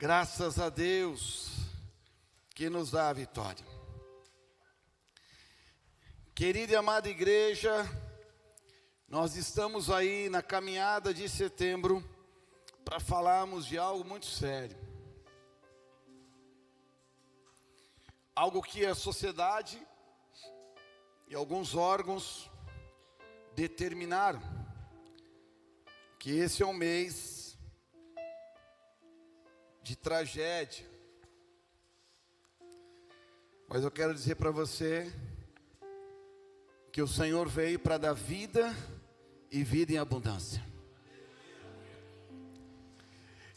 Graças a Deus que nos dá a vitória. Querida e amada igreja, nós estamos aí na caminhada de setembro para falarmos de algo muito sério. Algo que a sociedade e alguns órgãos determinaram que esse é um mês de tragédia. Mas eu quero dizer para você que o Senhor veio para dar vida e vida em abundância.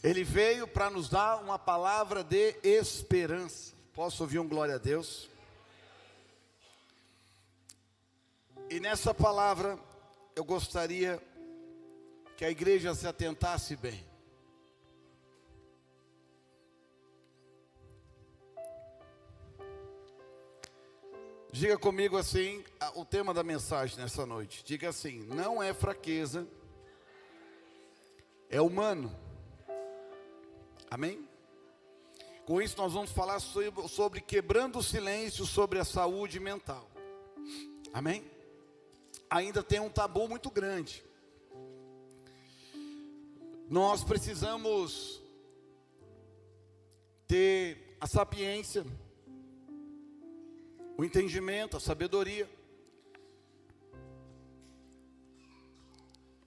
Ele veio para nos dar uma palavra de esperança. Posso ouvir um glória a Deus? E nessa palavra eu gostaria que a igreja se atentasse bem. Diga comigo assim, o tema da mensagem nessa noite. Diga assim: não é fraqueza, é humano. Amém? Com isso nós vamos falar sobre quebrando o silêncio sobre a saúde mental. Amém? Ainda tem um tabu muito grande. Nós precisamos ter a sapiência, o entendimento, a sabedoria.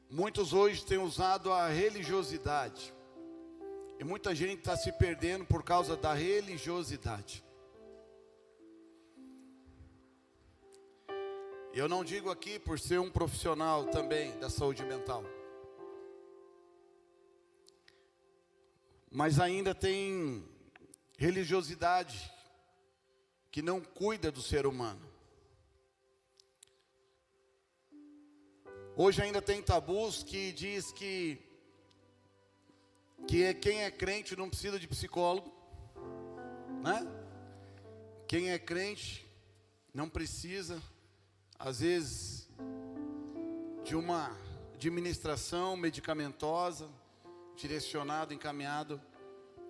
Muitos hoje têm usado a religiosidade. E muita gente está se perdendo por causa da religiosidade. Eu não digo aqui por ser um profissional também da saúde mental. Mas ainda tem religiosidade que não cuida do ser humano. Hoje ainda tem tabus que diz que quem é crente não precisa de psicólogo, né? Quem é crente não precisa, às vezes, de uma administração medicamentosa, direcionado, encaminhado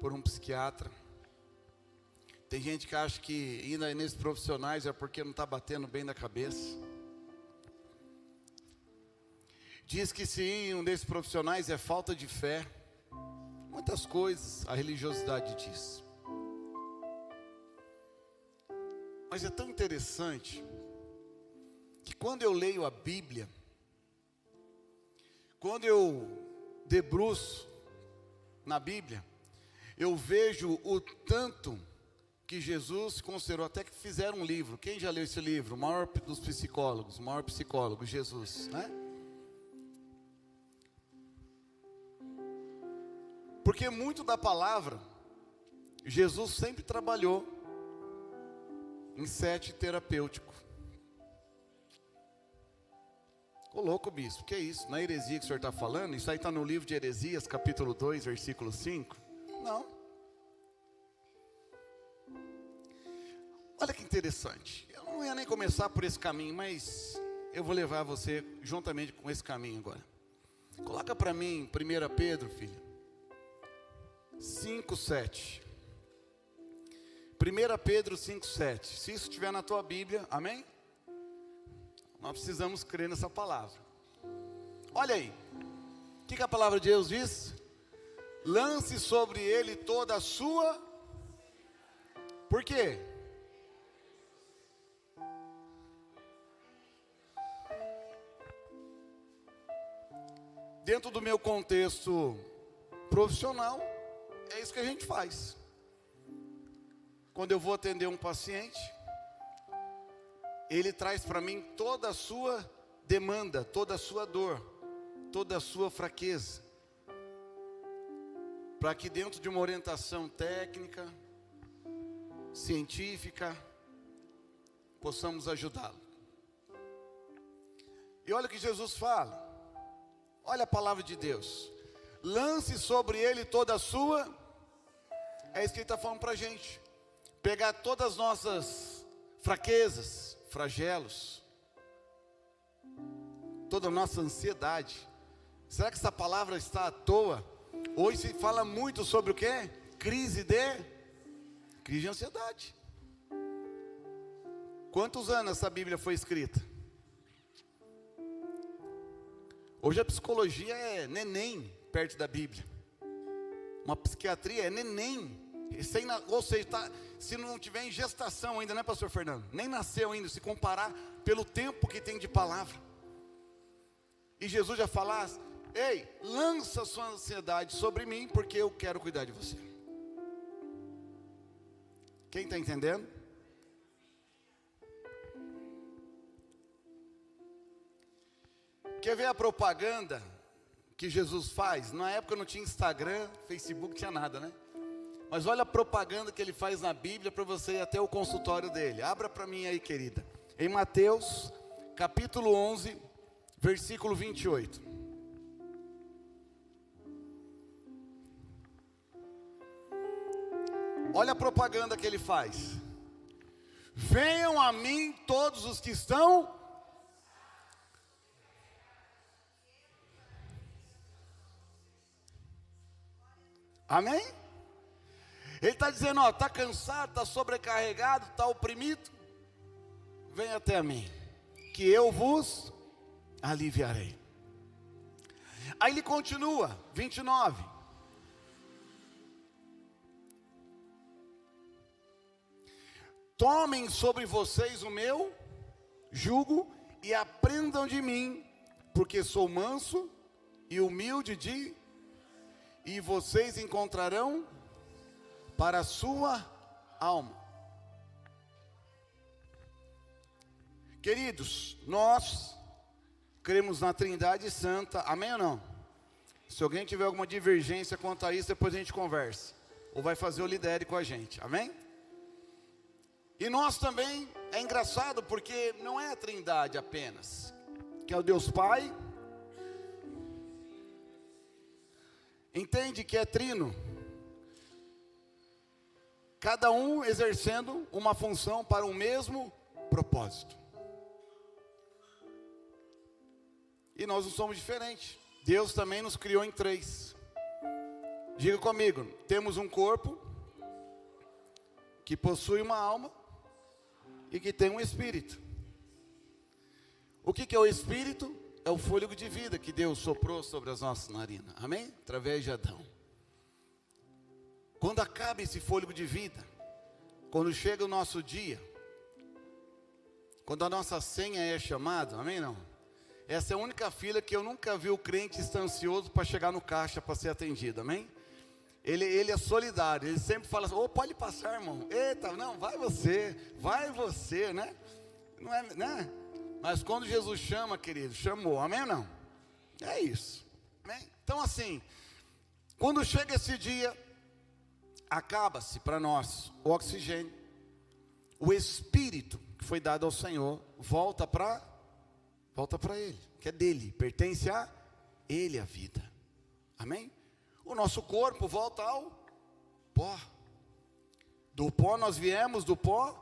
por um psiquiatra. Tem gente que acha que ainda nesses profissionais é porque não está batendo bem na cabeça. Diz que se ir um desses profissionais é falta de fé. Muitas coisas a religiosidade diz. Mas é tão interessante que quando eu leio a Bíblia, quando eu debruço na Bíblia, eu vejo o tanto que Jesus considerou, até que fizeram um livro. Quem já leu esse livro? O maior dos psicólogos, o maior psicólogo, Jesus, né? Porque muito da palavra, Jesus sempre trabalhou em set terapêutico. Ô louco, bispo, que é isso? Não é heresia que o senhor está falando? Isso aí está no livro de Heresias, capítulo 2, versículo 5? Não. Olha que interessante. Eu não ia nem começar por esse caminho, mas eu vou levar você juntamente com esse caminho agora. Coloca para mim 1 Pedro, filho, 5:7. 1 Pedro 5:7. Se isso estiver na tua Bíblia, amém? Nós precisamos crer nessa palavra. Olha aí. O que a palavra de Deus diz? Lance sobre ele toda a sua... Por quê? Dentro do meu contexto profissional, é isso que a gente faz. Quando eu vou atender um paciente, ele traz para mim toda a sua demanda, toda a sua dor, toda a sua fraqueza, para que dentro de uma orientação técnica, científica, possamos ajudá-lo. E olha o que Jesus fala. Olha a palavra de Deus. Lance sobre ele toda a sua... É isso que ele está falando para a gente. Pegar todas as nossas fraquezas, flagelos, toda a nossa ansiedade. Será que essa palavra está à toa? Hoje se fala muito sobre o quê? crise de ansiedade. Quantos anos essa Bíblia foi escrita? Hoje a psicologia é neném perto da Bíblia. Uma psiquiatria é neném. Ou seja, se não tiver em gestação ainda, né, pastor Fernando? Nem nasceu ainda, se comparar pelo tempo que tem de palavra. E Jesus já falasse: ei, lança sua ansiedade sobre mim, porque eu quero cuidar de você. Quem está entendendo? Quer ver a propaganda que Jesus faz? Na época não tinha Instagram, Facebook, tinha nada, né? Mas olha a propaganda que ele faz na Bíblia para você ir até o consultório dele. Abra para mim aí, querida. Em Mateus, capítulo 11, versículo 28. Olha a propaganda que ele faz. Venham a mim todos os que estão... Amém? Ele está dizendo, ó, está cansado, está sobrecarregado, está oprimido, venha até mim, que eu vos aliviarei. Aí ele continua, 29. Tomem sobre vocês o meu jugo e aprendam de mim, porque sou manso e humilde e vocês encontrarão para a sua alma. Queridos, nós cremos na Trindade Santa, amém ou não? Se alguém tiver alguma divergência quanto a isso, depois a gente conversa, ou vai fazer o lidere com a gente, amém? E nós também, é engraçado porque não é a Trindade apenas, que é o Deus Pai, entende que é trino, cada um exercendo uma função para o mesmo propósito. E nós não somos diferentes. Deus também nos criou em três. Diga comigo, temos um corpo que possui uma alma e que tem um espírito. O que é o espírito? É o fôlego de vida que Deus soprou sobre as nossas narinas, amém? Através de Adão. Quando acaba esse fôlego de vida, quando chega o nosso dia, quando a nossa senha é chamada, amém não? Essa é a única fila que eu nunca vi o crente estar ansioso para chegar no caixa para ser atendido, amém? Ele é solidário, ele sempre fala assim, ô, pode passar, irmão, eita, não, vai você, né? Não é, né? Mas quando Jesus chama, querido, chamou, amém ou não? É isso, amém? Então assim, quando chega esse dia, acaba-se para nós o oxigênio, o espírito que foi dado ao Senhor, volta para Ele, que é dele, pertence a Ele a vida, amém? O nosso corpo volta ao pó, do pó nós viemos, do pó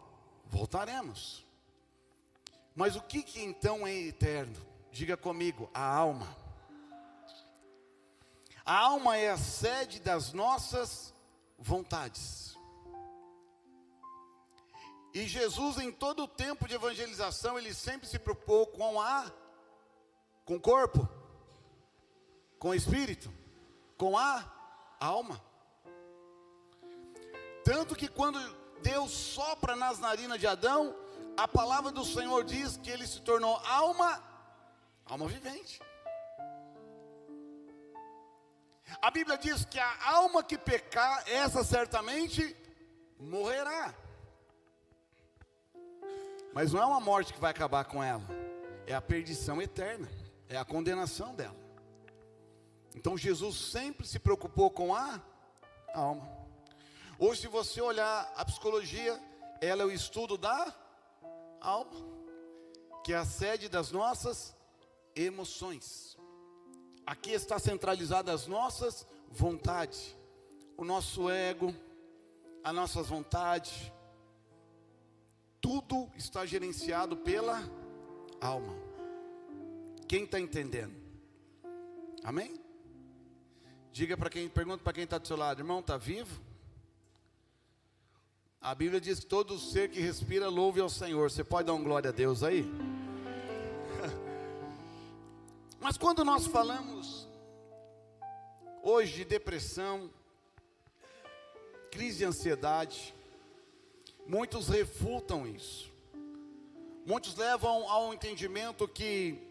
voltaremos. Mas o que então é eterno? Diga comigo, a alma. A alma é a sede das nossas vontades. E Jesus, em todo o tempo de evangelização, ele sempre se preocupou com o corpo, com o espírito, com a alma. Tanto que quando Deus sopra nas narinas de Adão, a palavra do Senhor diz que ele se tornou alma vivente. A Bíblia diz que a alma que pecar, essa certamente morrerá. Mas não é uma morte que vai acabar com ela, é a perdição eterna, é a condenação dela. Então Jesus sempre se preocupou com a alma. Hoje, se você olhar a psicologia, ela é o estudo da alma, que é a sede das nossas emoções. Aqui está centralizada as nossas vontades, o nosso ego, as nossas vontades, tudo está gerenciado pela alma. Quem está entendendo? Amém? Diga para quem, pergunta para quem está do seu lado, irmão, está vivo? A Bíblia diz que todo ser que respira louve ao Senhor. Você pode dar um glória a Deus aí? Mas quando nós falamos hoje de depressão, crise de ansiedade, muitos refutam isso. Muitos levam ao entendimento que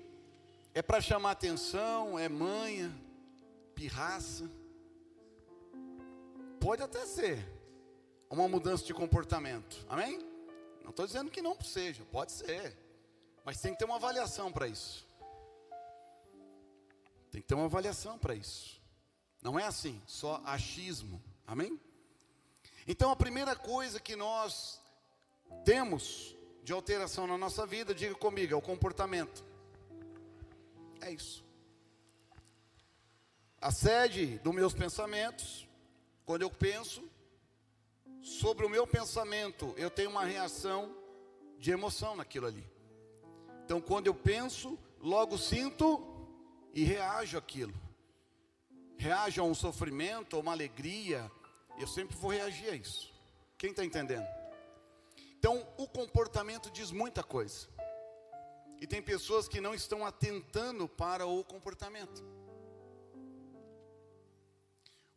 é para chamar atenção, é manha, pirraça. Pode até ser uma mudança de comportamento, amém? Não estou dizendo que não seja, pode ser. Mas tem que ter uma avaliação para isso. Tem que ter uma avaliação para isso. Não é assim, só achismo, amém? Então a primeira coisa que nós temos de alteração na nossa vida, diga comigo, é o comportamento. É isso. A sede dos meus pensamentos, quando eu penso, sobre o meu pensamento, eu tenho uma reação de emoção naquilo ali. Então quando eu penso, logo sinto e reajo àquilo. Reajo a um sofrimento, a uma alegria, eu sempre vou reagir a isso. Quem está entendendo? Então, o comportamento diz muita coisa. E tem pessoas que não estão atentando para o comportamento.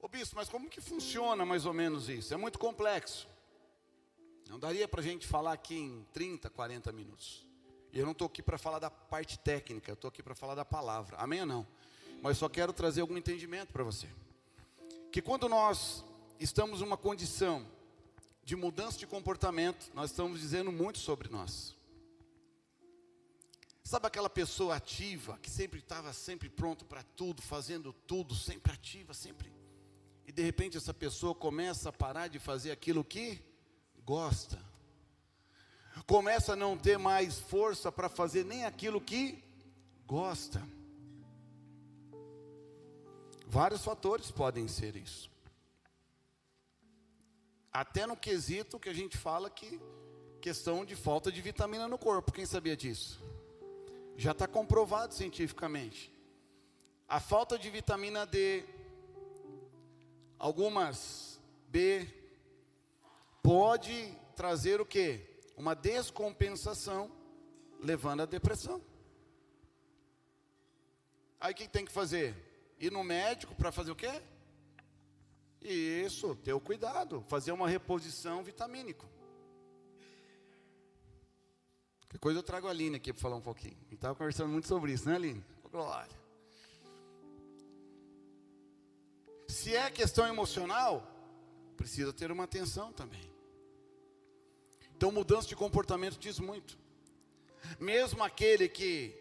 Ô bispo, mas como que funciona mais ou menos isso? É muito complexo. Não daria para a gente falar aqui em 30, 40 minutos. E eu não estou aqui para falar da parte técnica, eu estou aqui para falar da palavra. Amém ou não? Mas só quero trazer algum entendimento para você. Que quando nós estamos numa condição de mudança de comportamento, nós estamos dizendo muito sobre nós. Sabe aquela pessoa ativa, que sempre estava sempre pronto para tudo, fazendo tudo, sempre ativa, sempre. E de repente essa pessoa começa a parar de fazer aquilo que gosta. Começa a não ter mais força para fazer nem aquilo que gosta. Vários fatores podem ser isso. Até no quesito que a gente fala que questão de falta de vitamina no corpo. Quem sabia disso? Já está comprovado cientificamente. A falta de vitamina D, algumas B, pode trazer o quê? Uma descompensação, levando à depressão. Aí o que tem que fazer? Ir no médico para fazer o quê? Isso, ter o cuidado, fazer uma reposição vitamínica. Que coisa eu trago a Aline aqui para falar um pouquinho. A gente estava conversando muito sobre isso, né, Aline? Glória. Se é questão emocional, precisa ter uma atenção também. Então, mudança de comportamento diz muito. Mesmo aquele que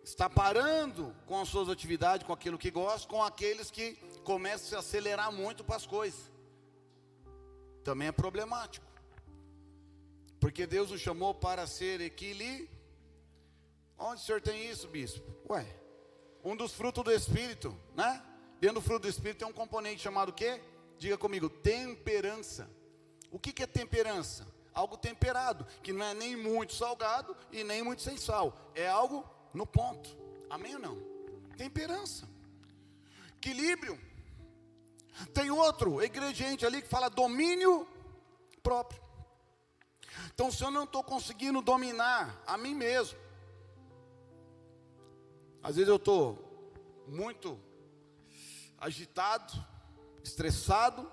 está parando com as suas atividades, com aquilo que gosta, com aqueles que começam a se acelerar muito para as coisas. Também é problemático. Porque Deus nos chamou para ser equilíbrio. Onde o senhor tem isso, bispo? Ué, um dos frutos do Espírito, né? Dentro do fruto do Espírito tem um componente chamado o quê? Diga comigo, temperança. O que é temperança? Algo temperado, que não é nem muito salgado e nem muito sem sal. É algo no ponto. Amém ou não? Temperança. Equilíbrio. Tem outro ingrediente ali que fala domínio próprio. Então, se eu não estou conseguindo dominar a mim mesmo, às vezes eu estou muito agitado, estressado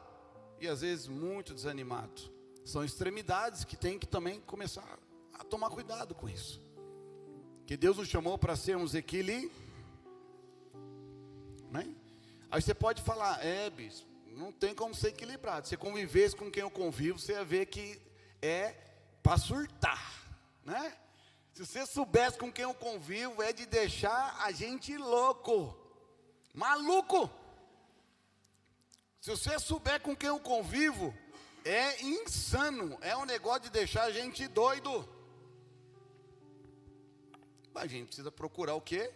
e às vezes muito desanimado. São extremidades que tem que também começar a tomar cuidado com isso. Que Deus nos chamou para sermos equilibrados. Né? Aí você pode falar, bispo, não tem como ser equilibrado. Se convivesse com quem eu convivo, você ia ver que é para surtar, né? Se você soubesse com quem eu convivo, é de deixar a gente louco, maluco. Se você souber com quem eu convivo, é insano, é um negócio de deixar a gente doido. Mas a gente precisa procurar o quê?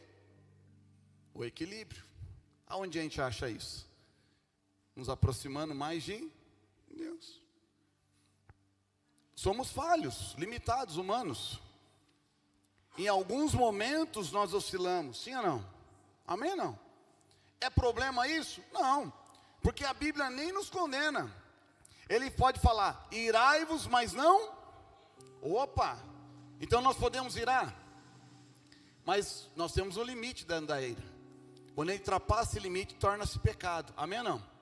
O equilíbrio. Aonde a gente acha isso? Nos aproximando mais de Deus. Somos falhos, limitados, humanos. Em alguns momentos nós oscilamos, sim ou não? Amém ou não? É problema isso? Não, porque a Bíblia nem nos condena. Ele pode falar, irai-vos, mas não. Opa, então nós podemos irar. Mas nós temos um limite da ira. Quando ele ultrapassa esse limite, torna-se pecado. Amém ou não?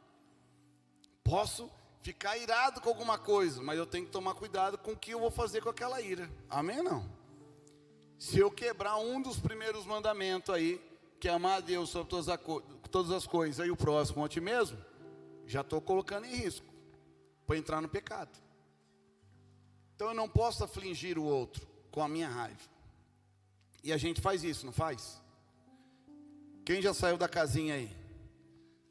Posso ficar irado com alguma coisa, mas eu tenho que tomar cuidado com o que eu vou fazer com aquela ira. Amém ou não? Se eu quebrar um dos primeiros mandamentos aí, que é amar a Deus sobre todas as coisas e o próximo a ti mesmo, já estou colocando em risco para entrar no pecado. Então eu não posso afligir o outro com a minha raiva. E a gente faz isso, não faz? Quem já saiu da casinha aí?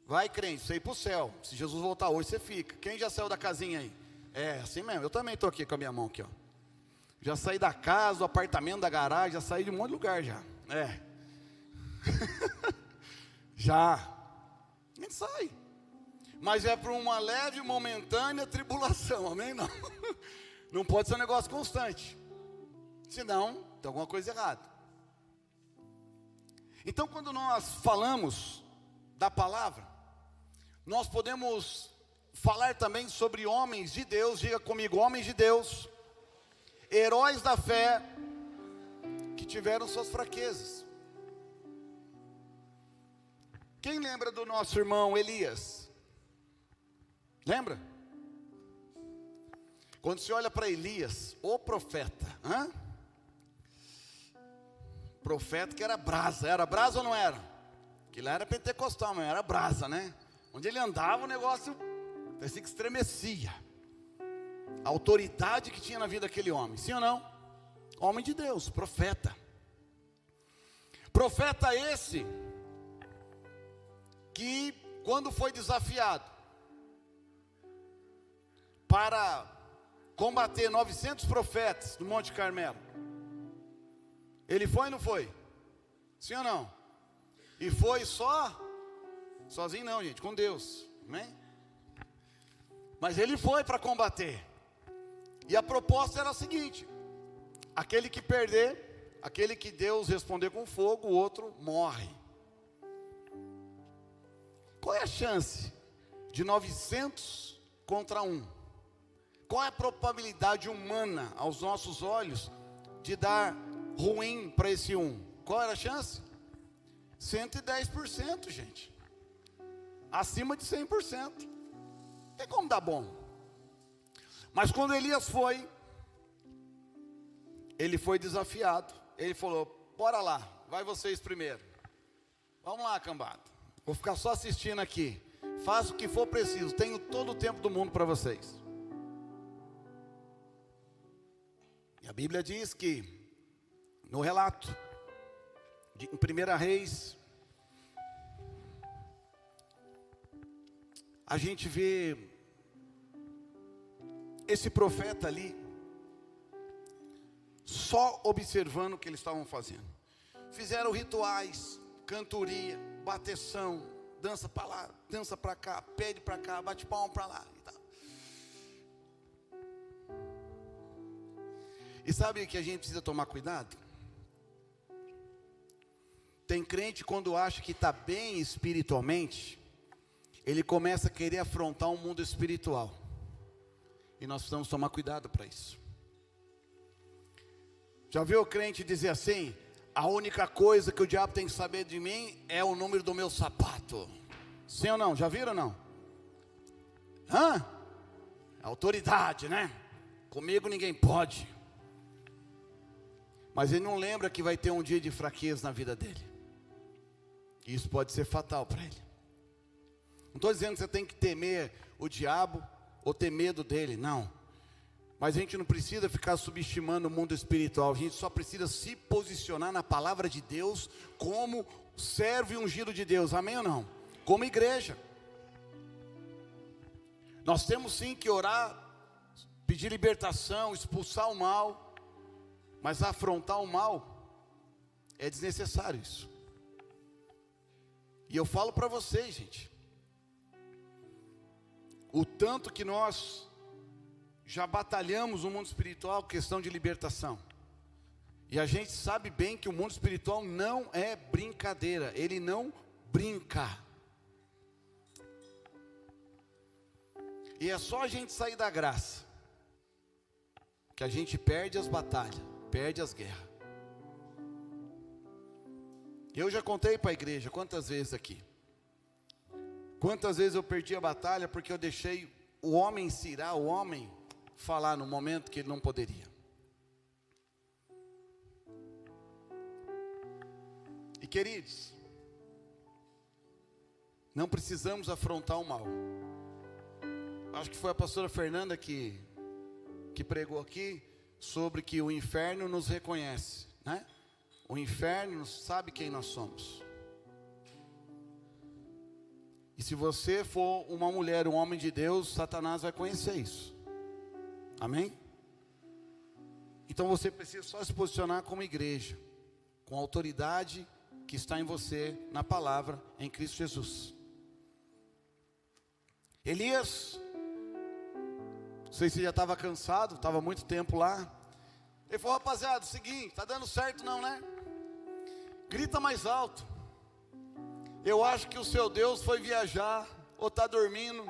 Vai, crente, você ir para o céu. Se Jesus voltar hoje, você fica. Quem já saiu da casinha aí? É, assim mesmo. Eu também estou aqui com a minha mão aqui, ó. Já saí da casa, do apartamento, da garagem, já saí de um monte de lugar já. É. Já. A gente sai. Mas é para uma leve, momentânea tribulação, amém? Não. Não pode ser um negócio constante. Senão, tem alguma coisa errada. Então, quando nós falamos da palavra, nós podemos falar também sobre homens de Deus. Diga comigo, homens de Deus, heróis da fé, que tiveram suas fraquezas. Quem lembra do nosso irmão Elias? Lembra? Quando se olha para Elias, o profeta, profeta que era brasa ou não era? Que lá era pentecostal, mas era brasa, né? Onde ele andava o negócio parecia que estremecia. A autoridade que tinha na vida daquele homem, sim ou não? Homem de Deus, profeta. Profeta esse, que quando foi desafiado para combater 900 profetas do Monte Carmelo, ele foi ou não foi? Sim ou não? E foi sozinho não, gente, com Deus, amém? Mas ele foi para combater. E a proposta era a seguinte: aquele que perder, aquele que Deus responder com fogo, o outro morre. Qual é a chance de 900 contra 1? Qual é a probabilidade humana, aos nossos olhos, de dar ruim para esse um? Qual era a chance? 110%, gente. Acima de 100%. Tem como dar bom. Mas quando Elias foi, ele foi desafiado. Ele falou, bora lá, vai vocês primeiro. Vamos lá, cambada. Vou ficar só assistindo aqui. Faça o que for preciso, tenho todo o tempo do mundo para vocês. E a Bíblia diz que, no relato, em 1 Reis, a gente vê esse profeta ali, só observando o que eles estavam fazendo. Fizeram rituais, cantoria, bateção, dança para lá, dança para cá, pede para cá, bate palma para lá e tal. E sabe que a gente precisa tomar cuidado? Tem crente, quando acha que está bem espiritualmente, ele começa a querer afrontar um mundo espiritual. E nós precisamos tomar cuidado para isso. Já viu o crente dizer assim: a única coisa que o diabo tem que saber de mim é o número do meu sapato? Sim ou não? Já viram ou não? Autoridade, né? Comigo ninguém pode. Mas ele não lembra que vai ter um dia de fraqueza na vida dele. E isso pode ser fatal para ele. Não estou dizendo que você tem que temer o diabo ou ter medo dele, não. Mas a gente não precisa ficar subestimando o mundo espiritual. A gente só precisa se posicionar na palavra de Deus como servo e ungido de Deus, amém ou não? Como igreja. Nós temos sim que orar, pedir libertação, expulsar o mal. Mas afrontar o mal é desnecessário isso. E eu falo para vocês, gente, o tanto que nós já batalhamos no mundo espiritual, questão de libertação. E a gente sabe bem que o mundo espiritual não é brincadeira, ele não brinca. E é só a gente sair da graça que a gente perde as batalhas, perde as guerras. Eu já contei para a igreja quantas vezes aqui. Quantas vezes eu perdi a batalha porque eu deixei o homem incirar, o homem falar no momento que ele não poderia. E queridos, não precisamos afrontar o mal. Acho que foi a pastora Fernanda que pregou aqui sobre que o inferno nos reconhece, né? O inferno sabe quem nós somos. E se você for uma mulher, um homem de Deus, Satanás vai conhecer isso. Amém? Então você precisa só se posicionar como igreja, com a autoridade que está em você, na palavra, em Cristo Jesus. Elias, não sei se já estava cansado, estava muito tempo lá. Ele falou: rapaziada, seguinte, está dando certo não, né? Grita mais alto. Eu acho que o seu Deus foi viajar, ou está dormindo.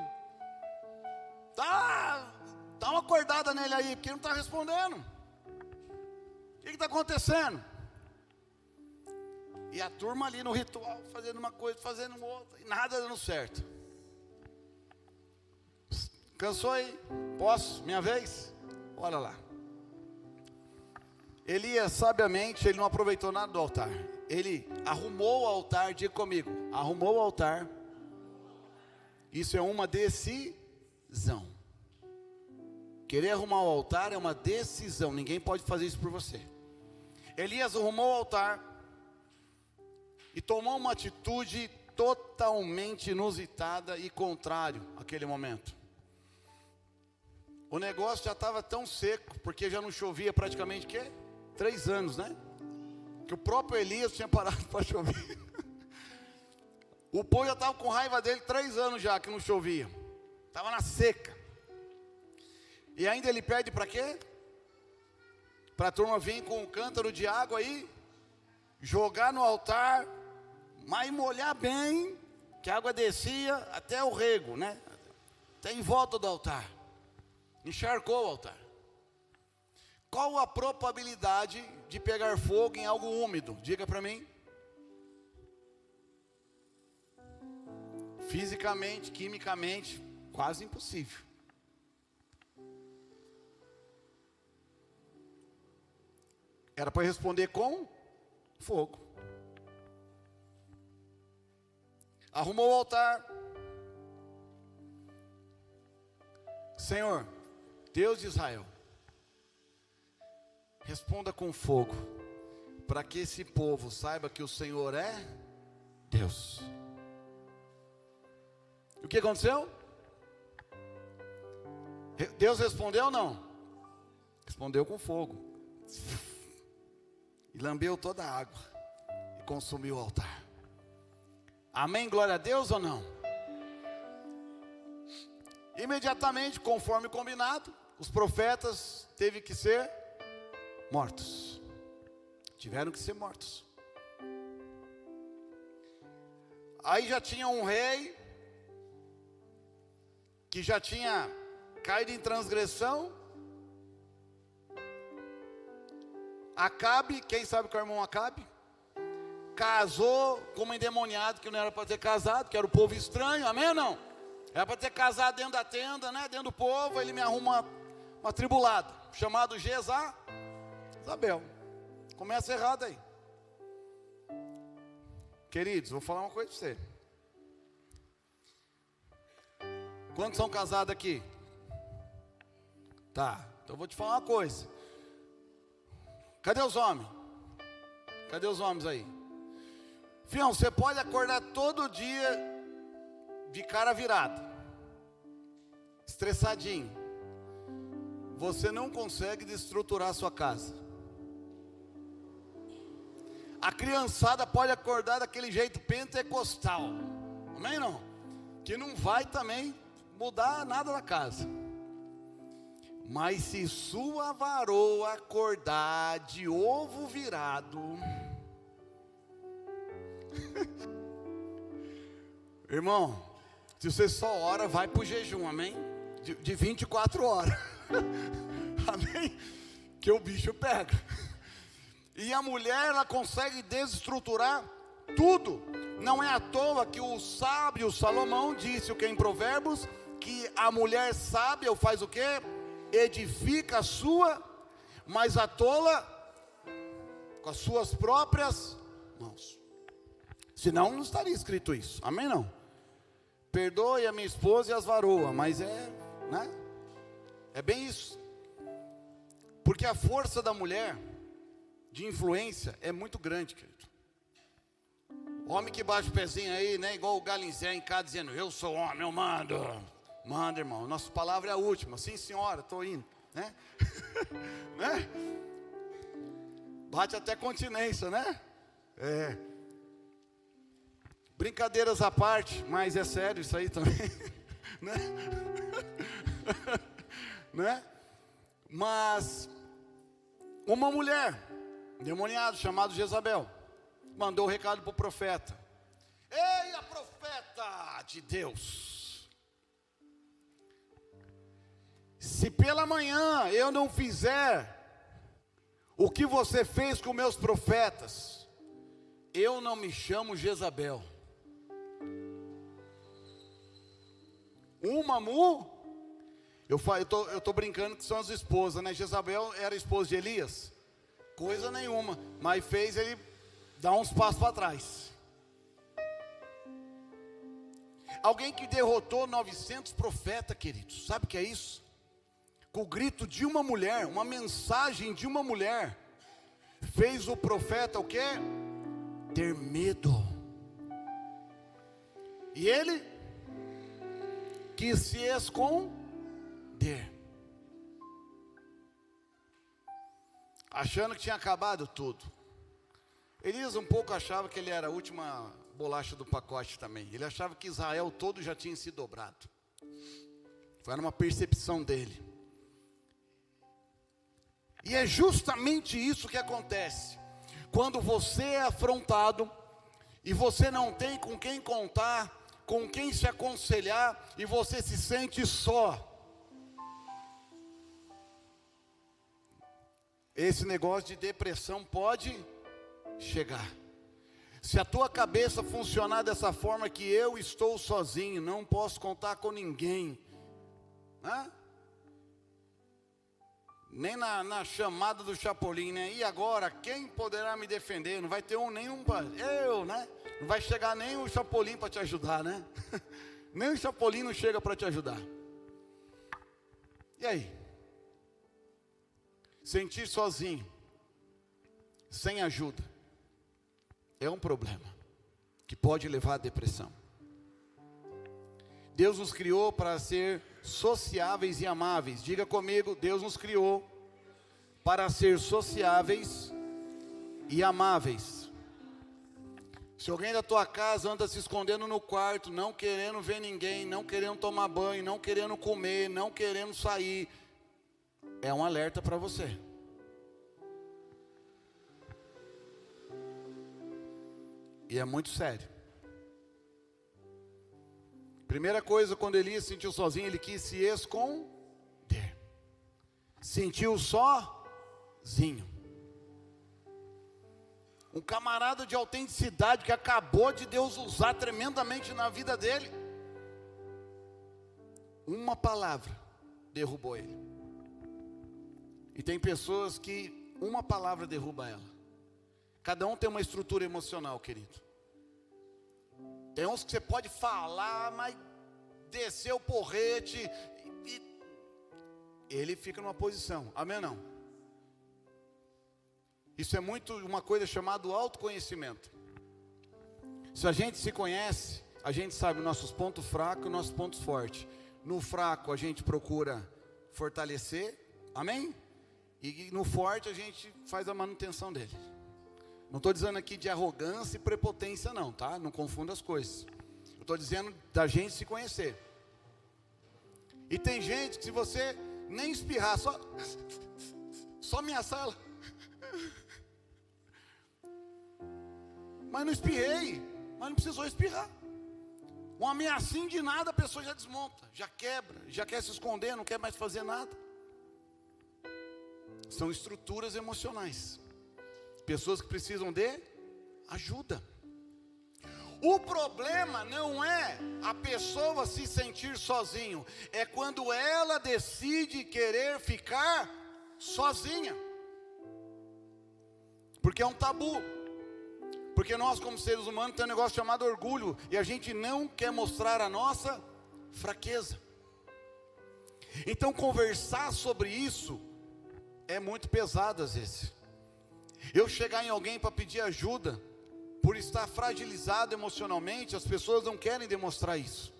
Dá uma acordada nele aí, porque ele não está respondendo. O que está acontecendo? E a turma ali no ritual, fazendo uma coisa, fazendo outra, e nada dando certo. Cansou aí? Posso? Minha vez? Olha lá. Elias, sabiamente, ele não aproveitou nada do altar. Ele arrumou o altar, diga comigo, arrumou o altar. Isso é uma decisão. Querer arrumar o altar é uma decisão, ninguém pode fazer isso por você. Elias arrumou o altar e tomou uma atitude totalmente inusitada e contrário àquele momento. O negócio já estava tão seco, porque já não chovia praticamente, 3 anos, né? Que o próprio Elias tinha parado para chover. O povo já estava com raiva dele 3 anos já que não chovia. Estava na seca. E ainda ele pede para quê? Para a turma vir com um cântaro de água aí, jogar no altar, mas molhar bem, que a água descia até o rego, né? Até em volta do altar. Encharcou o altar. Qual a probabilidade de pegar fogo em algo úmido? Diga para mim. Fisicamente, quimicamente, quase impossível. Era para responder com fogo. Arrumou o altar. Senhor, Deus de Israel, responda com fogo, para que esse povo saiba que o Senhor é Deus. O que aconteceu? Deus respondeu ou não? Respondeu com fogo. E lambeu toda a água e consumiu o altar. Amém? Glória a Deus ou não? Imediatamente, conforme combinado, os profetas teve que ser mortos. Tiveram que ser mortos. Aí já tinha um rei que já tinha caído em transgressão. Acabe, quem sabe que é o irmão Acabe? Casou com uma endemoniada que não era para ter casado, que era o povo estranho, amém ou não? Era para ter casado dentro da tenda, né? Dentro do povo. Ele me arruma uma tribulada, chamado Jezabel. Começa errado aí. Queridos, vou falar uma coisa para você. Quantos são casados aqui? Tá, então eu vou te falar uma coisa. Cadê os homens? Cadê os homens aí? Fião, você pode acordar todo dia de cara virada, estressadinho. Você não consegue desestruturar a sua casa. A criançada pode acordar daquele jeito pentecostal, amém não? Que não vai também mudar nada da casa. Mas se sua varoa acordar de ovo virado, irmão, se você só ora, vai para o jejum, amém? de 24 horas. Amém? Que o bicho pega. E a mulher, ela consegue desestruturar tudo. Não é à toa que o sábio Salomão disse o que em Provérbios, que a mulher sábia faz o quê? Edifica a sua, mas a tola com as suas próprias mãos. Senão não estaria escrito isso. Amém? Não. Perdoe a minha esposa e as varoa, mas né? É bem isso. Porque a força da mulher de influência é muito grande, querido. Homem que bate o pezinho aí, né? Igual o Galinzé em casa dizendo, eu sou homem, eu mando. Manda, irmão. Nossa palavra é a última. Sim, senhora, estou indo. Né? Né? Bate até continência, né? É. Brincadeiras à parte, mas é sério isso aí também. Né? Né? Mas uma mulher, endemoniada, chamada Jezabel, mandou um recado para o profeta. Ei, a profeta de Deus, se pela manhã eu não fizer o que você fez com meus profetas, eu não me chamo Jezabel. Eu estou brincando que são as esposas, né? Jezabel era esposa de Elias, coisa nenhuma, mas fez ele dar uns passos para trás. Alguém que derrotou 900 profetas, queridos, sabe o que é isso? Com o grito de uma mulher, uma mensagem de uma mulher, fez o profeta o quê? Ter medo. E ele quis se esconder, achando que tinha acabado tudo. Elias um pouco achava que ele era a última bolacha do pacote também. Ele achava que Israel todo já tinha se dobrado. Foi uma percepção dele. E é justamente isso que acontece quando você é afrontado e você não tem com quem contar, com quem se aconselhar, e você se sente só. Esse negócio de depressão pode chegar. Se a tua cabeça funcionar dessa forma, que eu estou sozinho, não posso contar com ninguém, né? Nem na chamada do Chapolin, né? E agora, quem poderá me defender? Não vai ter nenhum, eu, né? Não vai chegar nem o Chapolin para te ajudar, né? Nem o Chapolin não chega para te ajudar. E aí? Sentir sozinho, sem ajuda, é um problema que pode levar à depressão. Deus nos criou para ser sociáveis e amáveis. Diga comigo, Deus nos criou para ser sociáveis e amáveis. Se alguém da tua casa anda se escondendo no quarto, não querendo ver ninguém, não querendo tomar banho, não querendo comer, não querendo sair, é um alerta para você. E é muito sério. Primeira coisa, quando Elias se sentiu sozinho, ele quis se esconder. Sentiu sozinho. Um camarada de autenticidade que acabou de Deus usar tremendamente na vida dele. Uma palavra derrubou ele. E tem pessoas que uma palavra derruba ela. Cada um tem uma estrutura emocional, querido. Tem uns que você pode falar, mas descer o porrete e ele fica numa posição. Amém ou não? Isso é muito uma coisa chamada autoconhecimento. Se a gente se conhece, a gente sabe os nossos pontos fracos e nossos pontos fortes. No fraco a gente procura fortalecer, amém? E no forte a gente faz a manutenção dele. Não estou dizendo aqui de arrogância e prepotência não, tá? Não confunda as coisas. Eu estou dizendo da gente se conhecer. E tem gente que se você nem espirrar, só ameaçar ela. Mas não espirrei, mas não precisou espirrar. Um ameaçinho de nada, a pessoa já desmonta, já quebra, já quer se esconder, não quer mais fazer nada. São estruturas emocionais. Pessoas que precisam de ajuda. O problema não é a pessoa se sentir sozinho, é quando ela decide querer ficar sozinha. Porque é um tabu. Porque nós, como seres humanos, tem um negócio chamado orgulho, e a gente não quer mostrar a nossa fraqueza. Então conversar sobre isso é muito pesado às vezes. Eu chegar em alguém para pedir ajuda, por estar fragilizado emocionalmente, as pessoas não querem demonstrar isso.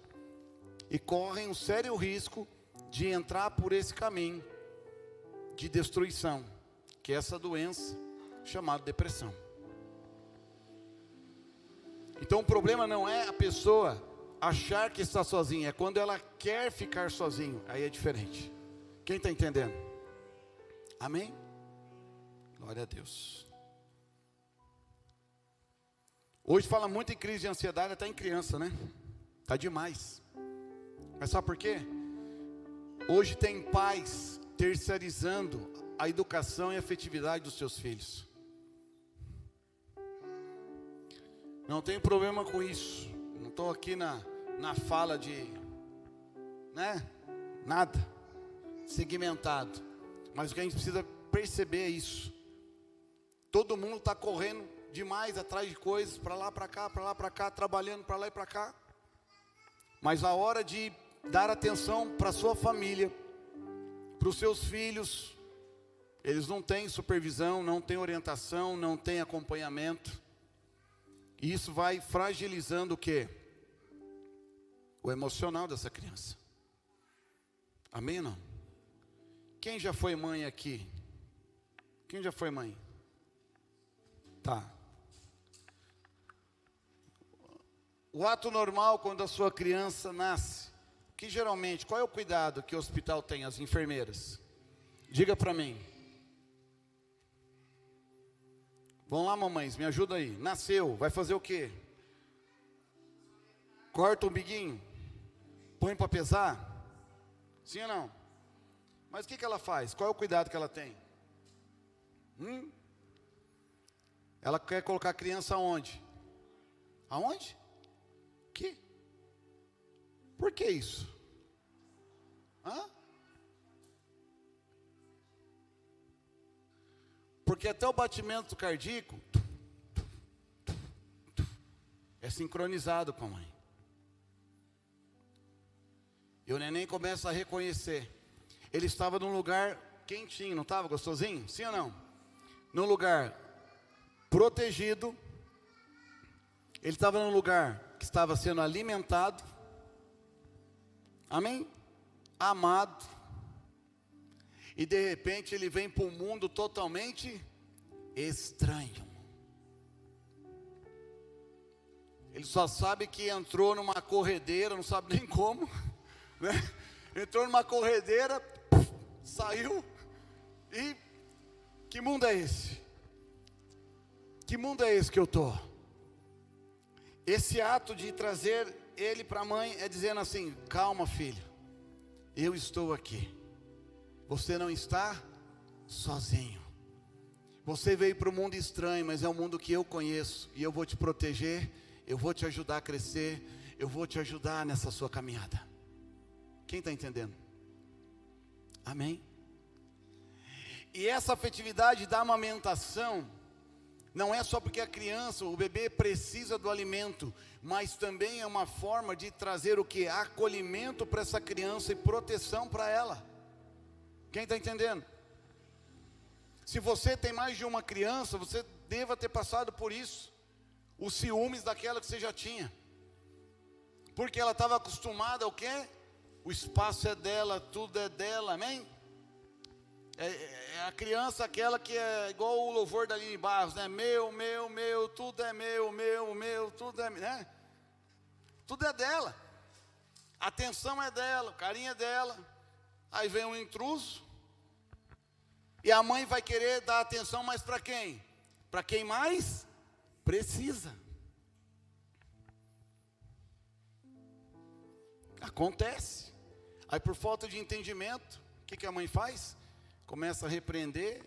E correm um sério risco de entrar por esse caminho de destruição, que é essa doença chamada depressão. Então o problema não é a pessoa achar que está sozinha, é quando ela quer ficar sozinho, aí é diferente. Quem está entendendo? Amém? Glória a Deus. Hoje fala muito em crise de ansiedade, até em criança, né? Está demais. Mas sabe por quê? Hoje tem pais terceirizando a educação e a afetividade dos seus filhos. Não tem problema com isso. Não estou aqui na fala de, né? Nada segmentado. Mas o que a gente precisa perceber é isso. Todo mundo está correndo demais atrás de coisas, para lá, para cá, trabalhando para lá e para cá. Mas a hora de dar atenção para a sua família, para os seus filhos, eles não têm supervisão, não têm orientação, não têm acompanhamento. E isso vai fragilizando o quê? O emocional dessa criança. Amém ou não? Quem já foi mãe aqui? Quem já foi mãe? Tá. O ato normal quando a sua criança nasce, que geralmente, qual é o cuidado que o hospital tem, as enfermeiras? Diga para mim. Vão lá, mamães, me ajuda aí. Nasceu, vai fazer o quê? Corta o umbiguinho? Põe para pesar? Sim ou não? Mas o que ela faz? Qual é o cuidado que ela tem? Ela quer colocar a criança aonde? Aonde? Que? Por que isso? Porque até o batimento cardíaco é sincronizado com a mãe. E o neném começa a reconhecer. Ele estava num lugar quentinho, não estava gostosinho? Sim ou não? Num lugar protegido. Ele estava num lugar que estava sendo alimentado. Amém? Amado. E de repente ele vem para um mundo totalmente estranho. Ele só sabe que entrou numa corredeira, não sabe nem como, né? Entrou numa corredeira, saiu. E que mundo é esse? Que mundo é esse que eu estou? Esse ato de trazer ele para a mãe é dizendo assim: calma, filho, eu estou aqui. Você não está sozinho. Você veio para um mundo estranho, mas é um mundo que eu conheço. E eu vou te proteger, eu vou te ajudar a crescer, eu vou te ajudar nessa sua caminhada. Quem está entendendo? Amém? E essa afetividade da amamentação não é só porque a criança, o bebê precisa do alimento, mas também é uma forma de trazer o que? Acolhimento para essa criança e proteção para ela. Quem está entendendo? Se você tem mais de uma criança, você deva ter passado por isso. Os ciúmes daquela que você já tinha. Porque ela estava acostumada ao quê? O espaço é dela, tudo é dela, amém? É a criança aquela que é igual o louvor da Aline Barros, né? Meu, tudo é meu, tudo é, né? Tudo é dela. A atenção é dela, o carinho é dela. Aí vem um intruso. E a mãe vai querer dar atenção, mas para quem? Para quem mais precisa. Acontece. Aí por falta de entendimento, o que a mãe faz? Começa a repreender,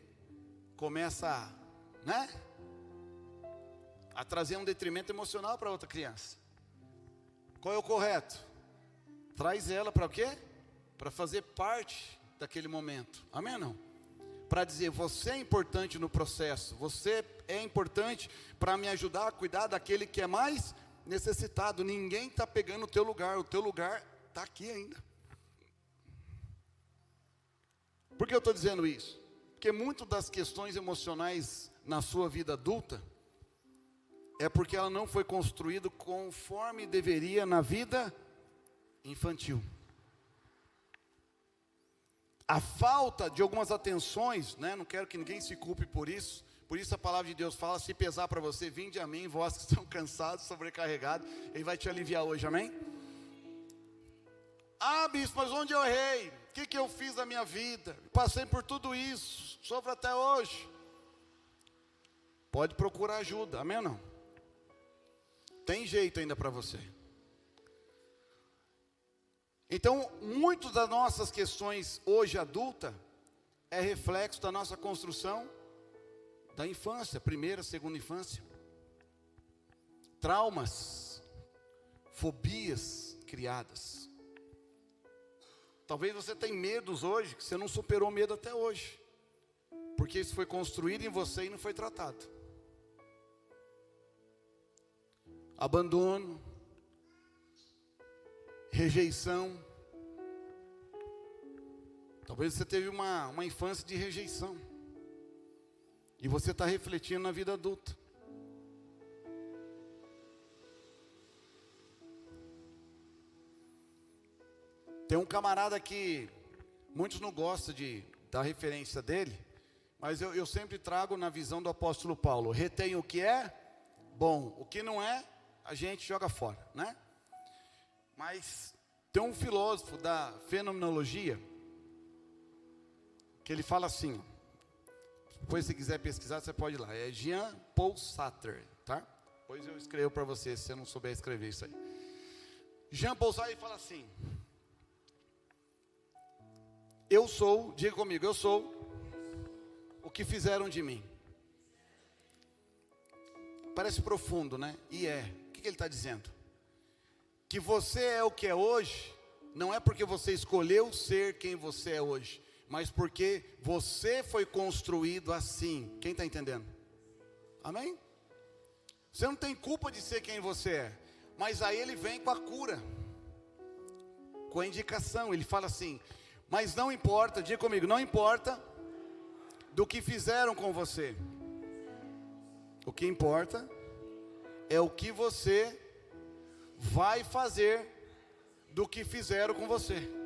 começa a trazer um detrimento emocional para outra criança. Qual é o correto? Traz ela para o quê? Para fazer parte daquele momento. Amém ou não? Para dizer, você é importante no processo, você é importante para me ajudar a cuidar daquele que é mais necessitado. Ninguém está pegando o teu lugar está aqui ainda. Por que eu estou dizendo isso? Porque muito das questões emocionais na sua vida adulta é porque ela não foi construída conforme deveria na vida infantil. A falta de algumas atenções, não quero que ninguém se culpe por isso a palavra de Deus fala, se pesar para você, vinde a mim, vós que estão cansados, sobrecarregados, Ele vai te aliviar hoje, amém? Ah, bispo, mas onde eu errei? O que eu fiz na minha vida? Passei por tudo isso, sofro até hoje. Pode procurar ajuda, amém ou não? Tem jeito ainda para você. Então, muitas das nossas questões hoje adulta é reflexo da nossa construção da infância, primeira, segunda infância. Traumas, fobias criadas. Talvez você tenha medos hoje, que você não superou medo até hoje. Porque isso foi construído em você e não foi tratado. Abandono, rejeição. Talvez você teve uma infância de rejeição. E você está refletindo na vida adulta. Tem um camarada que muitos não gostam de dar referência dele, mas eu sempre trago na visão do apóstolo Paulo. Retém o que é bom, o que não é, a gente joga fora, Mas tem um filósofo da fenomenologia que ele fala assim, depois se quiser pesquisar, você pode ir lá, é Jean-Paul Sartre, tá? Depois eu escrevo para você, se você não souber escrever isso aí. Jean-Paul Sartre fala assim, eu sou, diga comigo, eu sou o que fizeram de mim. Parece profundo, E o que ele está dizendo? Que você é o que é hoje, não é porque você escolheu ser quem você é hoje, mas porque você foi construído assim. Quem está entendendo? Amém? Você não tem culpa de ser quem você é, mas aí ele vem com a cura, com a indicação. Ele fala assim, mas não importa, diga comigo, não importa do que fizeram com você. O que importa é o que você vai fazer do que fizeram com você.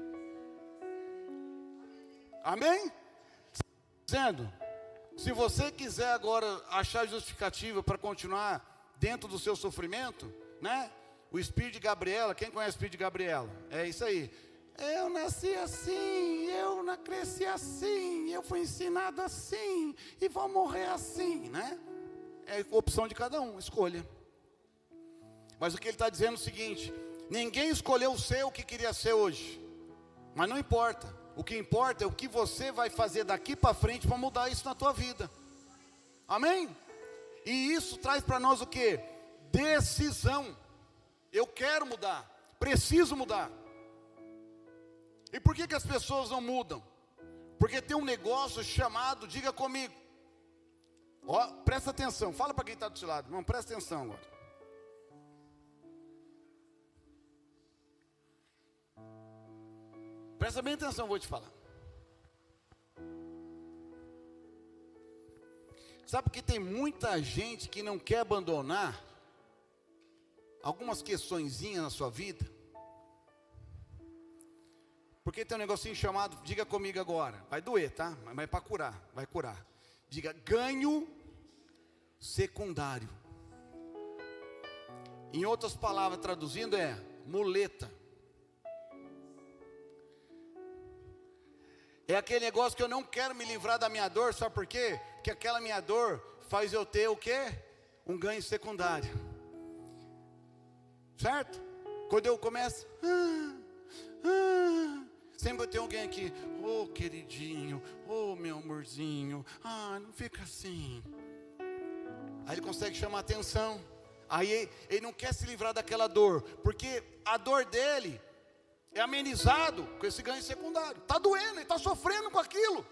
Amém? Dizendo, se você quiser agora achar justificativa para continuar dentro do seu sofrimento, O espírito de Gabriela, quem conhece o espírito de Gabriela? É isso aí. Eu nasci assim, eu cresci assim, eu fui ensinado assim, e vou morrer assim, É opção de cada um, escolha. Mas o que ele está dizendo é o seguinte, ninguém escolheu ser o que queria ser hoje, mas não importa. O que importa é o que você vai fazer daqui para frente para mudar isso na tua vida. Amém? E isso traz para nós o quê? Decisão. Eu quero mudar, preciso mudar. E por que as pessoas não mudam? Porque tem um negócio chamado, diga comigo. Presta atenção, fala para quem está do seu lado, irmão, presta atenção agora. Presta bem atenção, vou te falar. Sabe que tem muita gente que não quer abandonar algumas questõezinhas na sua vida? Porque tem um negocinho chamado, diga comigo agora, vai doer, tá? Mas é para curar, vai curar. Diga, ganho secundário. Em outras palavras, traduzindo é muleta. É aquele negócio que eu não quero me livrar da minha dor, sabe por quê? Porque aquela minha dor faz eu ter o quê? Um ganho secundário. Certo? Quando eu começo, Sempre tem alguém aqui, ô queridinho, ô meu amorzinho, não fica assim. Aí ele consegue chamar atenção. Aí ele não quer se livrar daquela dor, porque a dor dele é amenizado com esse ganho secundário. Está doendo, ele está sofrendo com aquilo.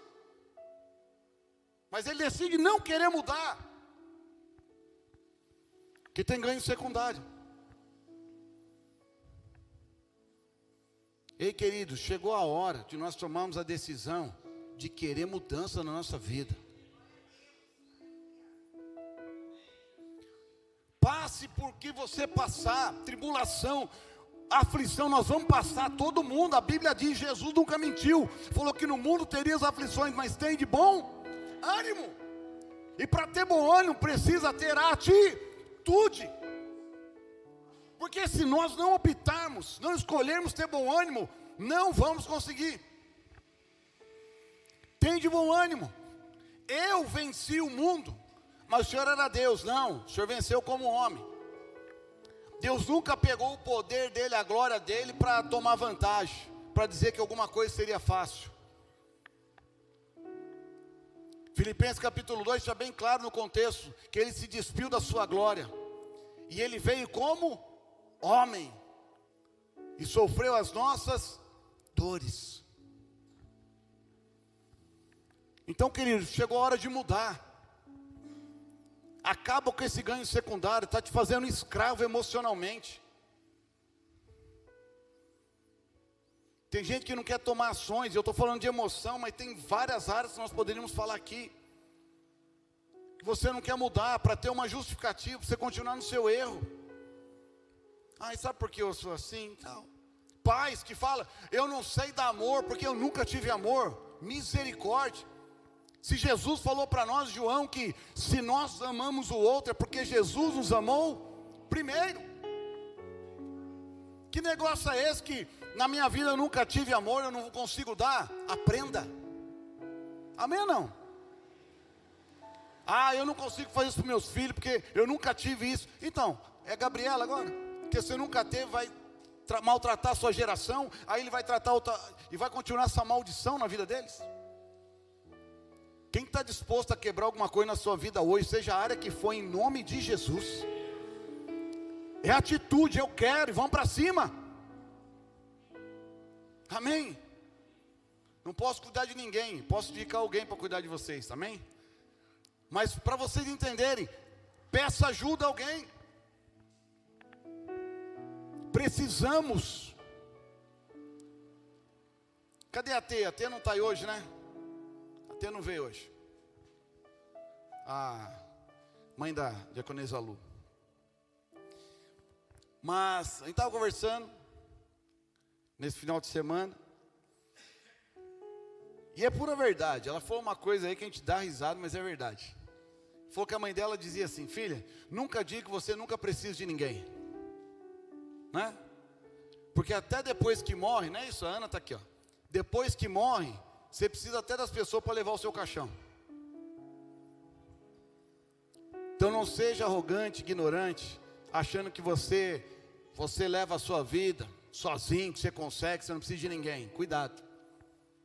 Mas ele decide não querer mudar, que tem ganho secundário. Ei, queridos, chegou a hora de nós tomarmos a decisão de querer mudança na nossa vida. Passe por que você passar, tribulação, aflição, nós vamos passar, todo mundo. A Bíblia diz, Jesus nunca mentiu, falou que no mundo teria as aflições, mas tem de bom ânimo. E para ter bom ânimo precisa ter atitude. Porque se nós não optarmos, não escolhermos ter bom ânimo, não vamos conseguir. Tem de bom ânimo. Eu venci o mundo, mas o Senhor era Deus. Não, o Senhor venceu como homem. Deus nunca pegou o poder dele, a glória dele, para tomar vantagem, para dizer que alguma coisa seria fácil. Filipenses capítulo 2 está bem claro no contexto, que ele se despiu da sua glória, e ele veio como homem, e sofreu as nossas dores. Então, queridos, chegou a hora de mudar. Acaba com esse ganho secundário, está te fazendo escravo emocionalmente. Tem gente que não quer tomar ações, eu estou falando de emoção, mas tem várias áreas que nós poderíamos falar aqui. Que você não quer mudar, para ter uma justificativa, para você continuar no seu erro. Sabe por que eu sou assim? Então, pais que falam, eu não sei dar amor, porque eu nunca tive amor. Misericórdia. Se Jesus falou para nós, João, que se nós amamos o outro, é porque Jesus nos amou primeiro. Que negócio é esse que na minha vida eu nunca tive amor, eu não consigo dar? Aprenda. Amém ou não? Eu não consigo fazer isso para meus filhos, porque eu nunca tive isso. Então, é Gabriela agora? Porque você nunca teve, vai maltratar a sua geração, aí ele vai tratar outra, e vai continuar essa maldição na vida deles. Quem está disposto a quebrar alguma coisa na sua vida hoje, seja a área que for, em nome de Jesus, é atitude, eu quero, e vamos para cima. Amém? Não posso cuidar de ninguém, posso indicar alguém para cuidar de vocês, amém? Mas para vocês entenderem, peça ajuda a alguém. Precisamos. Cadê a T? A T não está aí hoje, né? A T não veio hoje. A mãe da diaconisa Lu. Mas a gente estava conversando nesse final de semana, e é pura verdade. Ela falou uma coisa aí que a gente dá risada, mas é verdade. Falou que a mãe dela dizia assim: filha, nunca diga que você nunca precisa de ninguém, né? Porque até depois que morre, não é isso? A Ana está aqui, ó. Depois que morre, você precisa até das pessoas para levar o seu caixão. Então não seja arrogante, ignorante, achando que você leva a sua vida sozinho, que você consegue, você não precisa de ninguém. Cuidado,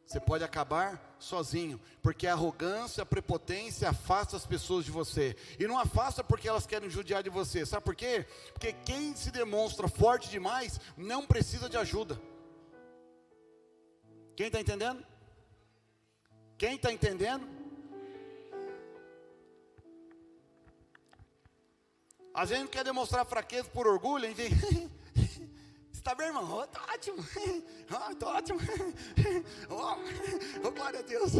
você pode acabar sozinho, porque a arrogância, a prepotência afasta as pessoas de você, e não afasta porque elas querem judiar de você. Sabe por quê? Porque quem se demonstra forte demais, não precisa de ajuda. Quem está entendendo? Quem está entendendo? Às vezes não quer demonstrar fraqueza por orgulho, e vem, você está bem, irmão? Está ótimo, está ótimo, glória a Deus. E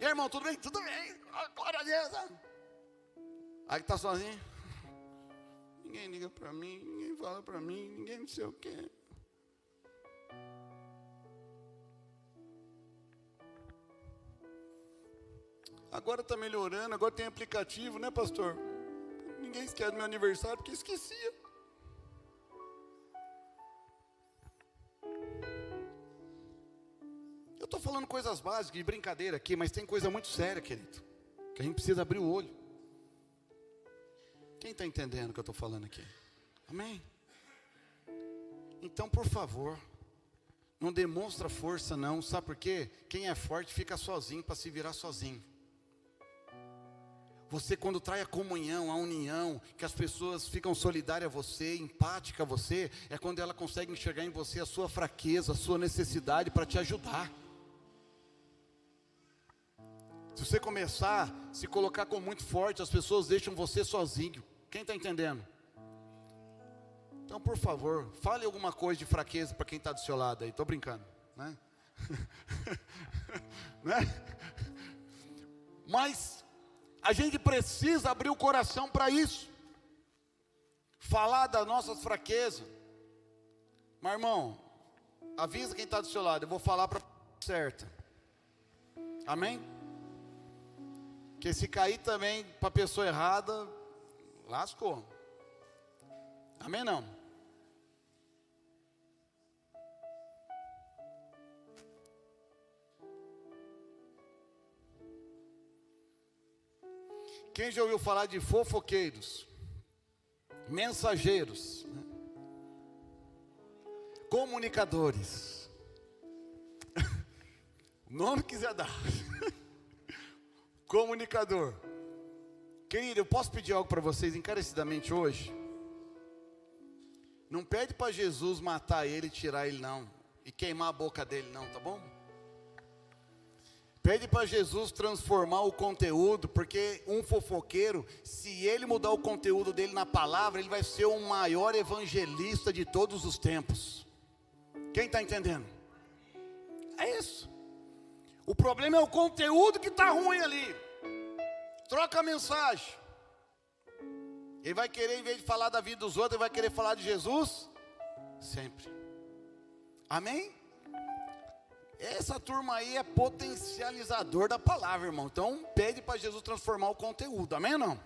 aí, irmão, tudo bem? Tudo bem, glória a Deus. Aí que está sozinho, ninguém liga para mim, ninguém fala para mim, ninguém não sei o quê. Agora está melhorando, agora tem aplicativo, né, pastor? Ninguém esquece do meu aniversário, porque esquecia. Eu estou falando coisas básicas, de brincadeira aqui, mas tem coisa muito séria, querido, que a gente precisa abrir o olho. Quem está entendendo o que eu estou falando aqui? Amém? Então, por favor, não demonstra força não, sabe por quê? Quem é forte fica sozinho para se virar sozinho. Você quando traz a comunhão, a união, que as pessoas ficam solidárias a você, empáticas a você, é quando ela consegue enxergar em você a sua fraqueza, a sua necessidade para te ajudar. Se você começar a se colocar como muito forte, as pessoas deixam você sozinho. Quem está entendendo? Então, por favor, fale alguma coisa de fraqueza para quem está do seu lado aí. Estou brincando, né? Né? Mas a gente precisa abrir o coração para isso. Falar das nossas fraquezas. Mas, irmão, avisa quem está do seu lado. Eu vou falar para a certa. Amém? Porque se cair também para a pessoa errada, lascou. Amém não? Quem já ouviu falar de fofoqueiros, mensageiros, né? Comunicadores? O nome que quiser dar. Comunicador. Querido, eu posso pedir algo para vocês encarecidamente hoje? Não pede para Jesus matar ele e tirar ele não, e queimar a boca dele não, tá bom? Pede para Jesus transformar o conteúdo, porque um fofoqueiro, se ele mudar o conteúdo dele na palavra, ele vai ser o maior evangelista de todos os tempos. Quem está entendendo? É isso. O problema é o conteúdo que está ruim ali. Troca a mensagem. Ele vai querer, em vez de falar da vida dos outros, ele vai querer falar de Jesus sempre. Amém? Essa turma aí é potencializador da palavra, irmão. Então, pede para Jesus transformar o conteúdo. Amém ou não?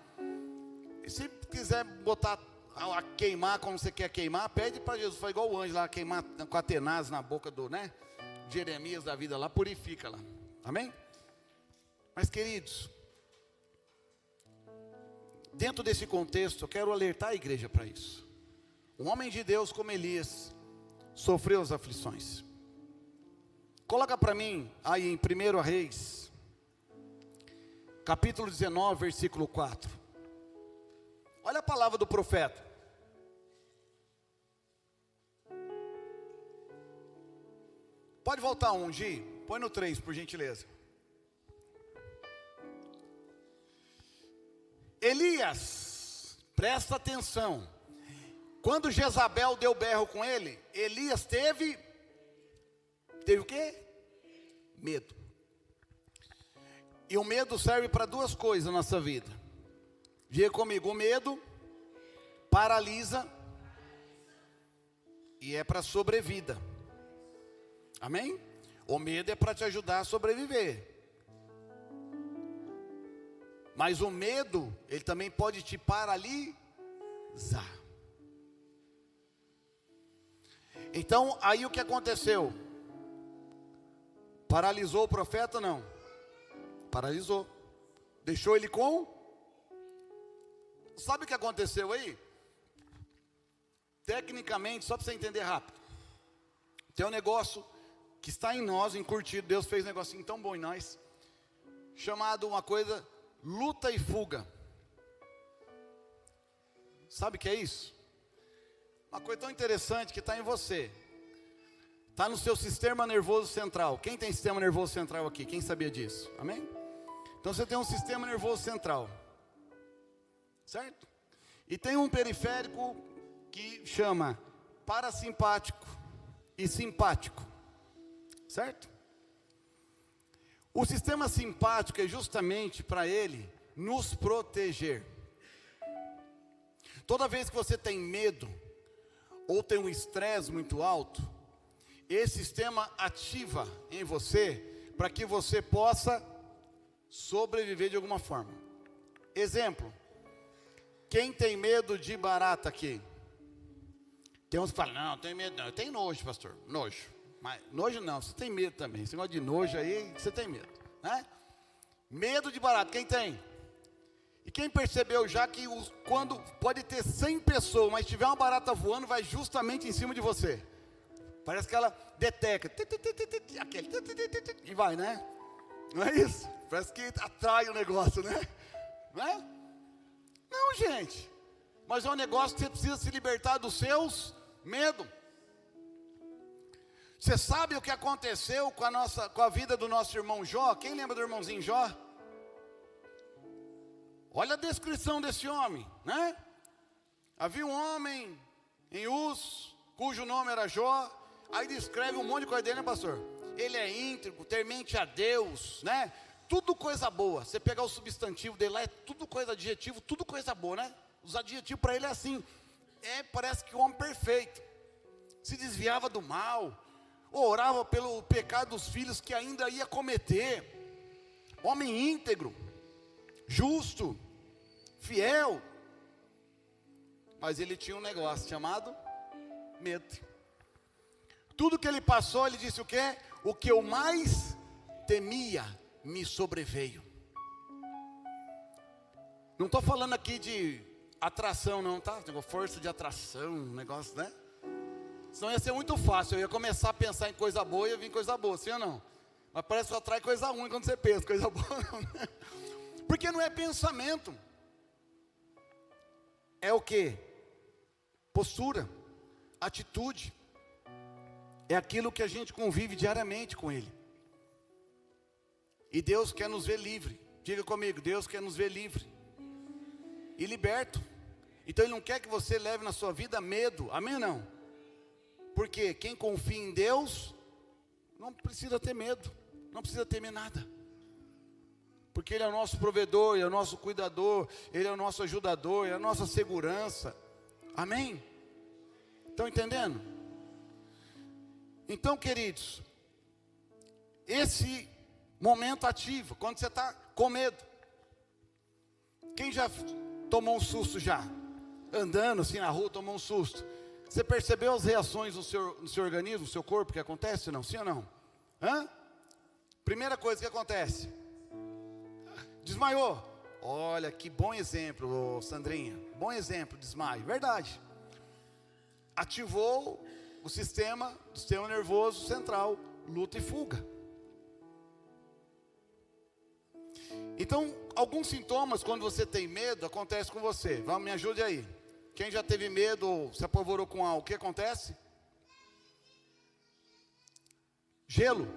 E se quiser botar a queimar como você quer queimar, pede para Jesus. Faz igual o anjo lá, queimar com a tenaz na boca do, né? Jeremias da vida lá, purifica lá. Amém? Mas, queridos, dentro desse contexto, eu quero alertar a igreja para isso. Um homem de Deus como Elias sofreu as aflições. Coloca para mim aí em 1 Reis, capítulo 19, versículo 4. Olha a palavra do profeta. Pode voltar um, Gi? Põe no 3, por gentileza. Elias, presta atenção. Quando Jezabel deu berro com ele, Elias teve o quê? Medo. E o medo serve para duas coisas na nossa vida. Diga comigo, o medo paralisa e é para sobrevida. Amém? O medo é para te ajudar a sobreviver. Mas o medo, ele também pode te paralisar. Então, aí o que aconteceu? Paralisou o profeta? Não. Paralisou. Deixou ele com? Sabe o que aconteceu aí? Tecnicamente, só para você entender rápido. Tem um negócio que está em nós, encurtido. Deus fez um negocinho tão bom em nós, chamado uma coisa, luta e fuga. Sabe o que é isso? Uma coisa tão interessante que está em você. Está no seu sistema nervoso central. Quem tem sistema nervoso central aqui? Quem sabia disso? Amém? Então você tem um sistema nervoso central, certo? E tem um periférico que chama parasimpático e simpático, certo? O sistema simpático é justamente para ele nos proteger. Toda vez que você tem medo ou tem um estresse muito alto, esse sistema ativa em você para que você possa sobreviver de alguma forma. Exemplo, quem tem medo de barata aqui? Tem uns que falam, não, tem medo não, eu tenho nojo, pastor, nojo. Mas nojo não, você tem medo também, esse negócio de nojo aí, você tem medo, né? Medo de barata, quem tem? E quem percebeu já que quando pode ter 100 pessoas, mas tiver uma barata voando, vai justamente em cima de você. Parece que ela detecta. Aquele. E vai, né? Não é isso? Parece que atrai o negócio, né? Não é? Não, gente. Mas é um negócio que você precisa se libertar dos seus medos. Você sabe o que aconteceu com a vida do nosso irmão Jó? Quem lembra do irmãozinho Jó? Olha a descrição desse homem, né? Havia um homem em Uz, cujo nome era Jó. Aí descreve um monte de coisa dele, né, pastor? Ele é íntegro, temente a Deus, né? Tudo coisa boa. Você pegar o substantivo dele lá, é tudo coisa, adjetivo, tudo coisa boa, né? Os adjetivos para ele é assim. Parece que o homem perfeito. Se desviava do mal. Orava pelo pecado dos filhos que ainda ia cometer. Homem íntegro, justo, fiel. Mas ele tinha um negócio chamado medo. Tudo que ele passou, ele disse o quê? O que eu mais temia me sobreveio. Não estou falando aqui de atração não, tá? Força de atração, um negócio, né? Senão ia ser muito fácil, eu ia começar a pensar em coisa boa e ia vir coisa boa, sim ou não? Mas parece que atrai coisa ruim quando você pensa, coisa boa não, né? Porque não é pensamento. É o quê? Postura, atitude. É aquilo que a gente convive diariamente com Ele. E Deus quer nos ver livre. Diga comigo, Deus quer nos ver livre e liberto. Então Ele não quer que você leve na sua vida medo, amém ou não? Porque quem confia em Deus não precisa ter medo, não precisa temer nada. Porque Ele é o nosso provedor, Ele é o nosso cuidador, Ele é o nosso ajudador, Ele é a nossa segurança. Amém? Estão entendendo? Então, queridos, esse momento ativo, quando você está com medo. Quem já tomou um susto já? Andando assim na rua, tomou um susto. Você percebeu as reações no seu organismo, no seu corpo, que acontece, não? Sim ou não? Hã? Primeira coisa que acontece. Desmaiou. Olha, que bom exemplo, Sandrinha. Bom exemplo, desmaio. Verdade. Ativou o sistema nervoso central, luta e fuga. Então, alguns sintomas quando você tem medo, acontece com você. Vamos, me ajude aí. Quem já teve medo ou se apavorou com algo, o que acontece? Gelo.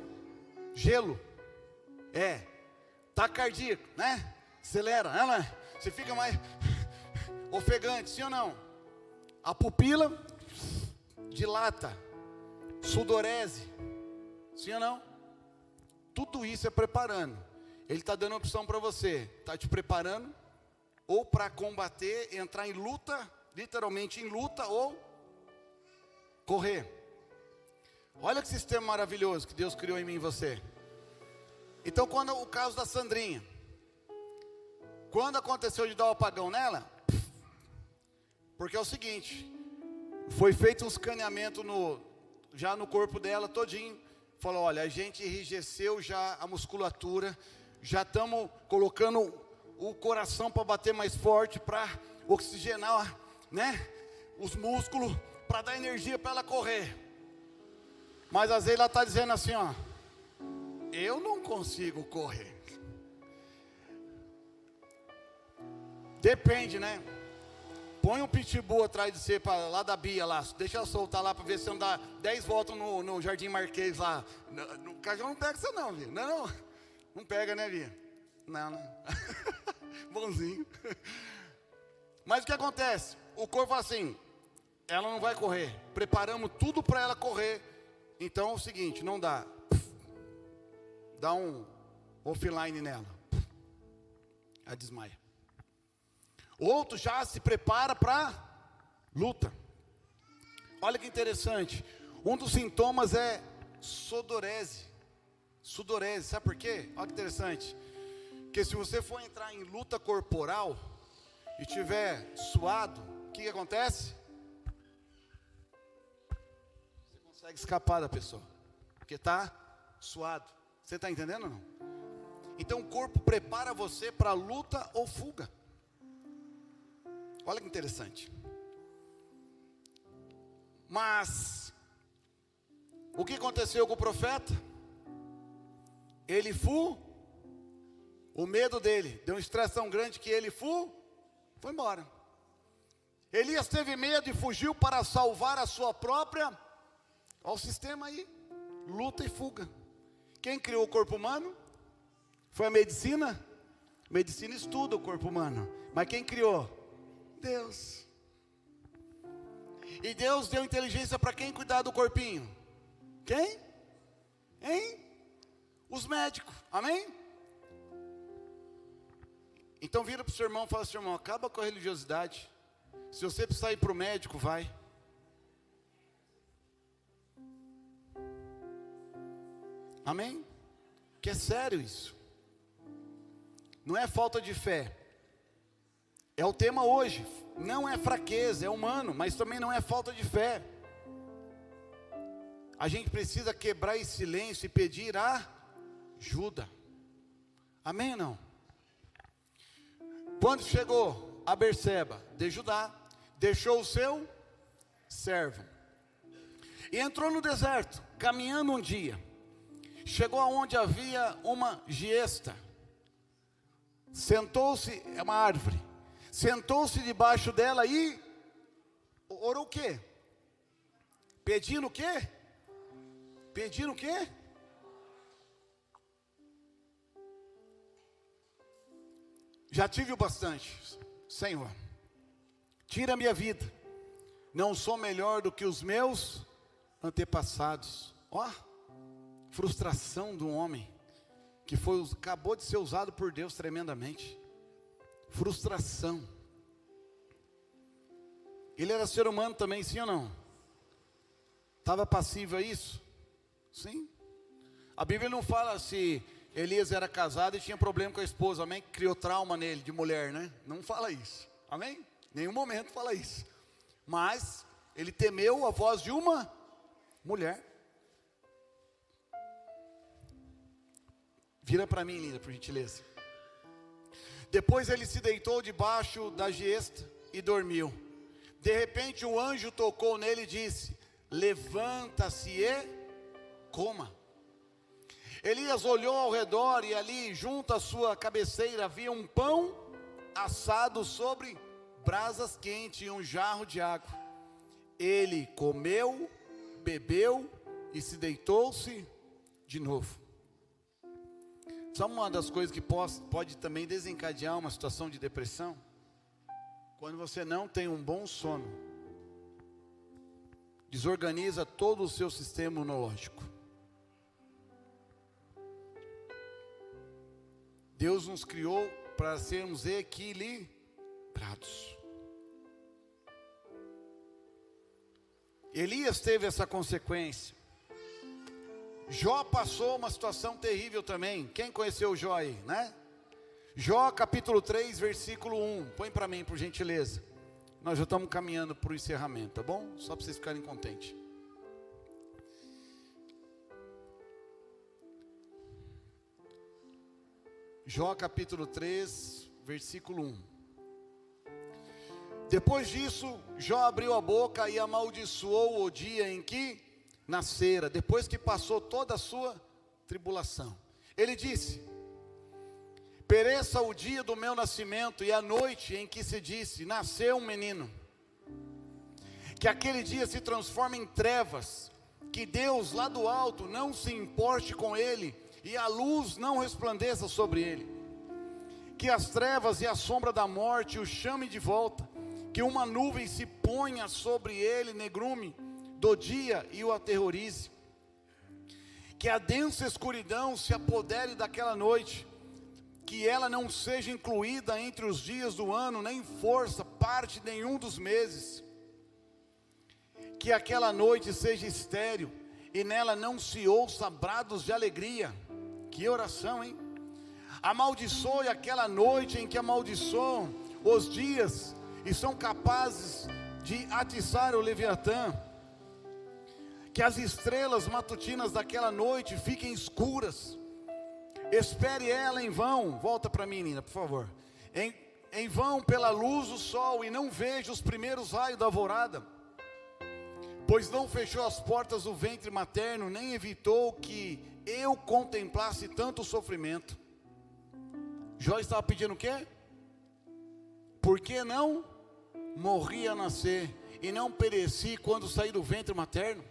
Taquicardia, né? Acelera, né? Você fica mais ofegante, sim ou não? A pupila dilata. Sudorese, sim ou não? Tudo isso é preparando. Ele está dando opção para você. Está te preparando ou para combater, entrar em luta, literalmente em luta, ou correr. Olha que sistema maravilhoso que Deus criou em mim e você. Então, quando o caso da Sandrinha, quando aconteceu de dar o apagão nela, porque é o seguinte, foi feito um escaneamento já no corpo dela todinho. Falou, olha, a gente enrijeceu já a musculatura, já estamos colocando o coração para bater mais forte, para oxigenar, né, os músculos, para dar energia para ela correr. Mas às vezes ela está dizendo assim, ó, eu não consigo correr. Depende, né? Põe um pitbull atrás de você, lá da Bia lá. Deixa ela soltar lá para ver se não dá 10 voltas no Jardim Marquês lá. No Cajão não pega você não, Bia. Não pega, né, Bia? Não. Bonzinho. Mas o que acontece? O corpo fala assim, ela não vai correr. Preparamos tudo para ela correr. Então é o seguinte, não dá. Dá um offline nela. Ela desmaia. Outro já se prepara para luta. Olha que interessante. Um dos sintomas é sudorese. Sudorese, sabe por quê? Olha que interessante. Porque se você for entrar em luta corporal e tiver suado, o que acontece? Você consegue escapar da pessoa, porque está suado. Você está entendendo ou não? Então o corpo prepara você para luta ou fuga. Olha que interessante. Mas O que aconteceu com o profeta? Ele o medo dele deu um estresse tão grande que ele foi embora. Elias teve medo e fugiu para salvar a sua própria. Olha o sistema aí, luta e fuga. Quem criou o corpo humano? Foi a medicina? Medicina estuda o corpo humano, mas quem criou? Deus. E Deus deu inteligência para quem cuidar do corpinho? Quem? Hein? Os médicos, amém? Então vira para o seu irmão e fala: seu irmão, acaba com a religiosidade. Se você precisar ir para o médico, vai. Amém? Que é sério isso. Não é falta de fé. É o tema hoje. Não é fraqueza, é humano, mas também não é falta de fé. A gente precisa quebrar esse silêncio e pedir ajuda. Amém ou não? Quando chegou a Berseba de Judá, deixou o seu servo e entrou no deserto, caminhando um dia. Chegou aonde havia uma giesta. Sentou-se, é uma árvore. Sentou-se debaixo dela e orou o quê? Pedindo o quê? Pedindo o quê? Já tive o bastante, Senhor, tira a minha vida, não sou melhor do que os meus antepassados. Ó, frustração do homem, que acabou de ser usado por Deus tremendamente. Frustração. Ele era ser humano também, sim ou não? Estava passivo a isso? Sim. A Bíblia não fala se Elias era casado e tinha problema com a esposa, amém? Criou trauma nele, de mulher, né? Não fala isso, amém? Nenhum momento fala isso. Mas ele temeu a voz de uma mulher. Vira para mim, linda, por gentileza. Depois ele se deitou debaixo da giesta e dormiu. De repente o anjo tocou nele e disse: levanta-se e coma. Elias olhou ao redor e ali junto à sua cabeceira havia um pão assado sobre brasas quentes e um jarro de água. Ele comeu, bebeu e se deitou-se de novo. Sabe uma das coisas que pode também desencadear uma situação de depressão? Quando você não tem um bom sono, desorganiza todo o seu sistema imunológico. Deus nos criou para sermos equilibrados. Elias teve essa consequência. Jó passou uma situação terrível também. Quem conheceu Jó aí, né? Jó capítulo 3, versículo 1. Põe para mim, por gentileza. Nós já estamos caminhando para o encerramento, tá bom? Só para vocês ficarem contentes. Jó capítulo 3, versículo 1. Depois disso, Jó abriu a boca e amaldiçoou o dia em que nascera, depois que passou toda a sua tribulação. Ele disse: pereça o dia do meu nascimento e a noite em que se disse, nasceu um menino. Que aquele dia se transforme em trevas, que Deus lá do alto não se importe com ele, e a luz não resplandeça sobre ele. Que as trevas e a sombra da morte o chame de volta, que uma nuvem se ponha sobre ele, negrume do dia e o aterrorize. Que a densa escuridão se apodere daquela noite, que ela não seja incluída entre os dias do ano, nem força parte nenhum dos meses. Que aquela noite seja estéril, e nela não se ouça brados de alegria. Que oração, hein? Amaldiçoe aquela noite em que amaldiçoam os dias, e são capazes de atiçar o Leviatã. Que as estrelas matutinas daquela noite fiquem escuras. Espere ela em vão. Volta para mim, Nina, por favor. Em vão pela luz do sol, e não veja os primeiros raios da alvorada. Pois não fechou as portas do ventre materno, nem evitou que eu contemplasse tanto sofrimento. Jó estava pedindo o quê? Por que não morri a nascer e não pereci quando saí do ventre materno?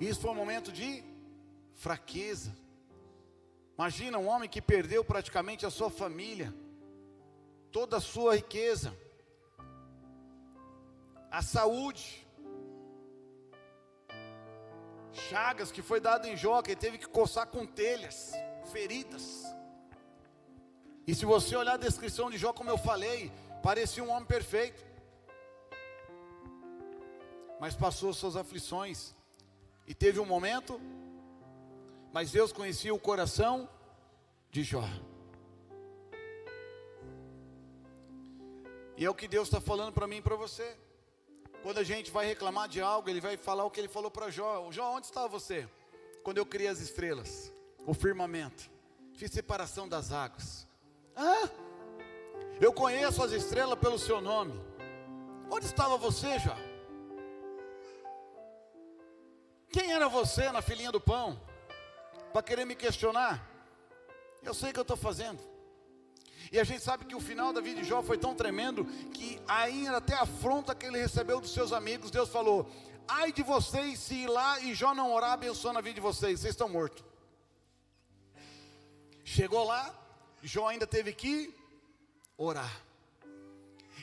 Isso foi um momento de fraqueza. Imagina um homem que perdeu praticamente a sua família, toda a sua riqueza, a saúde, chagas que foi dado em Jó, que ele teve que coçar com telhas, feridas. E se você olhar a descrição de Jó, como eu falei, parecia um homem perfeito, mas passou suas aflições, e teve um momento, mas Deus conhecia o coração de Jó. E é o que Deus está falando para mim e para você. Quando a gente vai reclamar de algo, Ele vai falar o que Ele falou para Jó. Jó, onde estava você? Quando eu criei as estrelas, o firmamento, fiz separação das águas. Eu conheço as estrelas pelo seu nome. Onde estava você, Jó? Quem era você na filinha do pão? Para querer me questionar? Eu sei o que eu estou fazendo. E a gente sabe que o final da vida de Jó foi tão tremendo, que ainda até a afronta que ele recebeu dos seus amigos, Deus falou: ai de vocês se ir lá e Jó não orar abençoando a vida de vocês estão mortos. Chegou lá, Jó ainda teve que orar.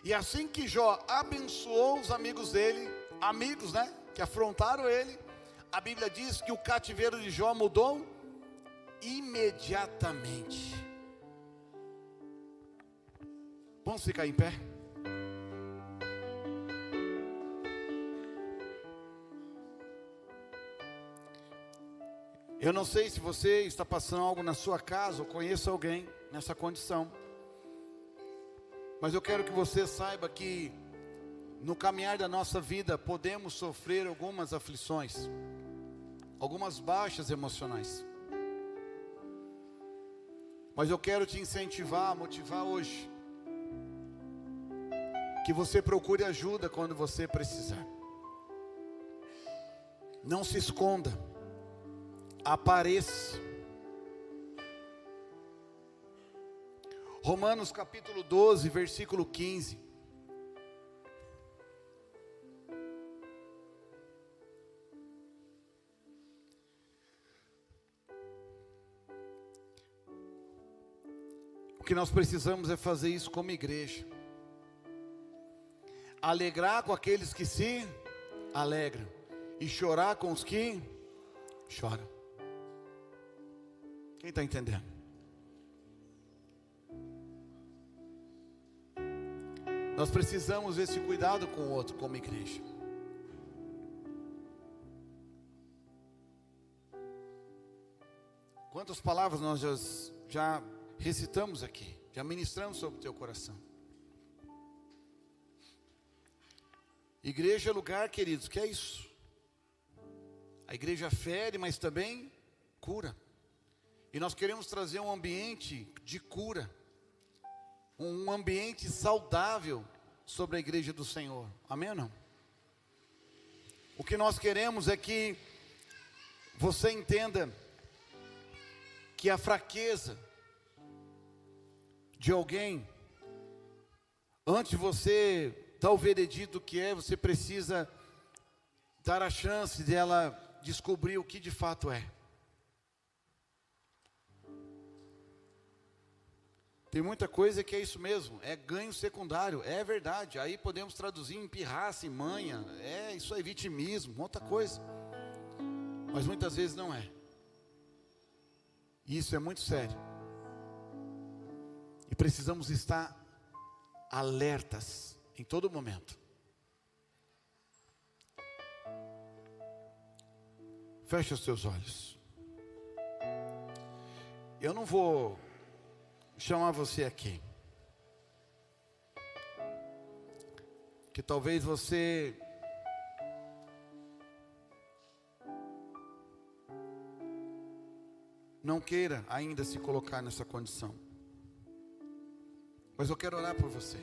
E assim que Jó abençoou os amigos dele, amigos, né, que afrontaram ele, a Bíblia diz que o cativeiro de Jó mudou imediatamente. Vamos ficar em pé? Eu não sei se você está passando algo na sua casa ou conhece alguém nessa condição, mas eu quero que você saiba que no caminhar da nossa vida podemos sofrer algumas aflições, algumas baixas emocionais. Mas eu quero te incentivar, motivar hoje, que você procure ajuda quando você precisar. Não se esconda, apareça. Romanos capítulo 12, versículo 15. O que nós precisamos é fazer isso como igreja. Alegrar com aqueles que se alegram e chorar com os que choram. Quem está entendendo? Nós precisamos desse cuidado com o outro como igreja. Quantas palavras nós já recitamos aqui, já ministramos sobre o teu coração. Igreja é lugar, queridos, que é isso. A igreja fere, mas também cura. E nós queremos trazer um ambiente de cura, um ambiente saudável sobre a igreja do Senhor. Amém ou não? O que nós queremos é que você entenda que a fraqueza de alguém, antes de você dar o veredito que é, você precisa dar a chance dela descobrir o que de fato é. Tem muita coisa que é isso mesmo, é ganho secundário, é verdade. Aí podemos traduzir em pirraça, em manha, isso é vitimismo, outra coisa. Mas muitas vezes não é. E isso é muito sério. E precisamos estar alertas em todo momento. Feche os teus olhos. Eu não vou chamar você aqui, que talvez você não queira ainda se colocar nessa condição, mas eu quero orar por você.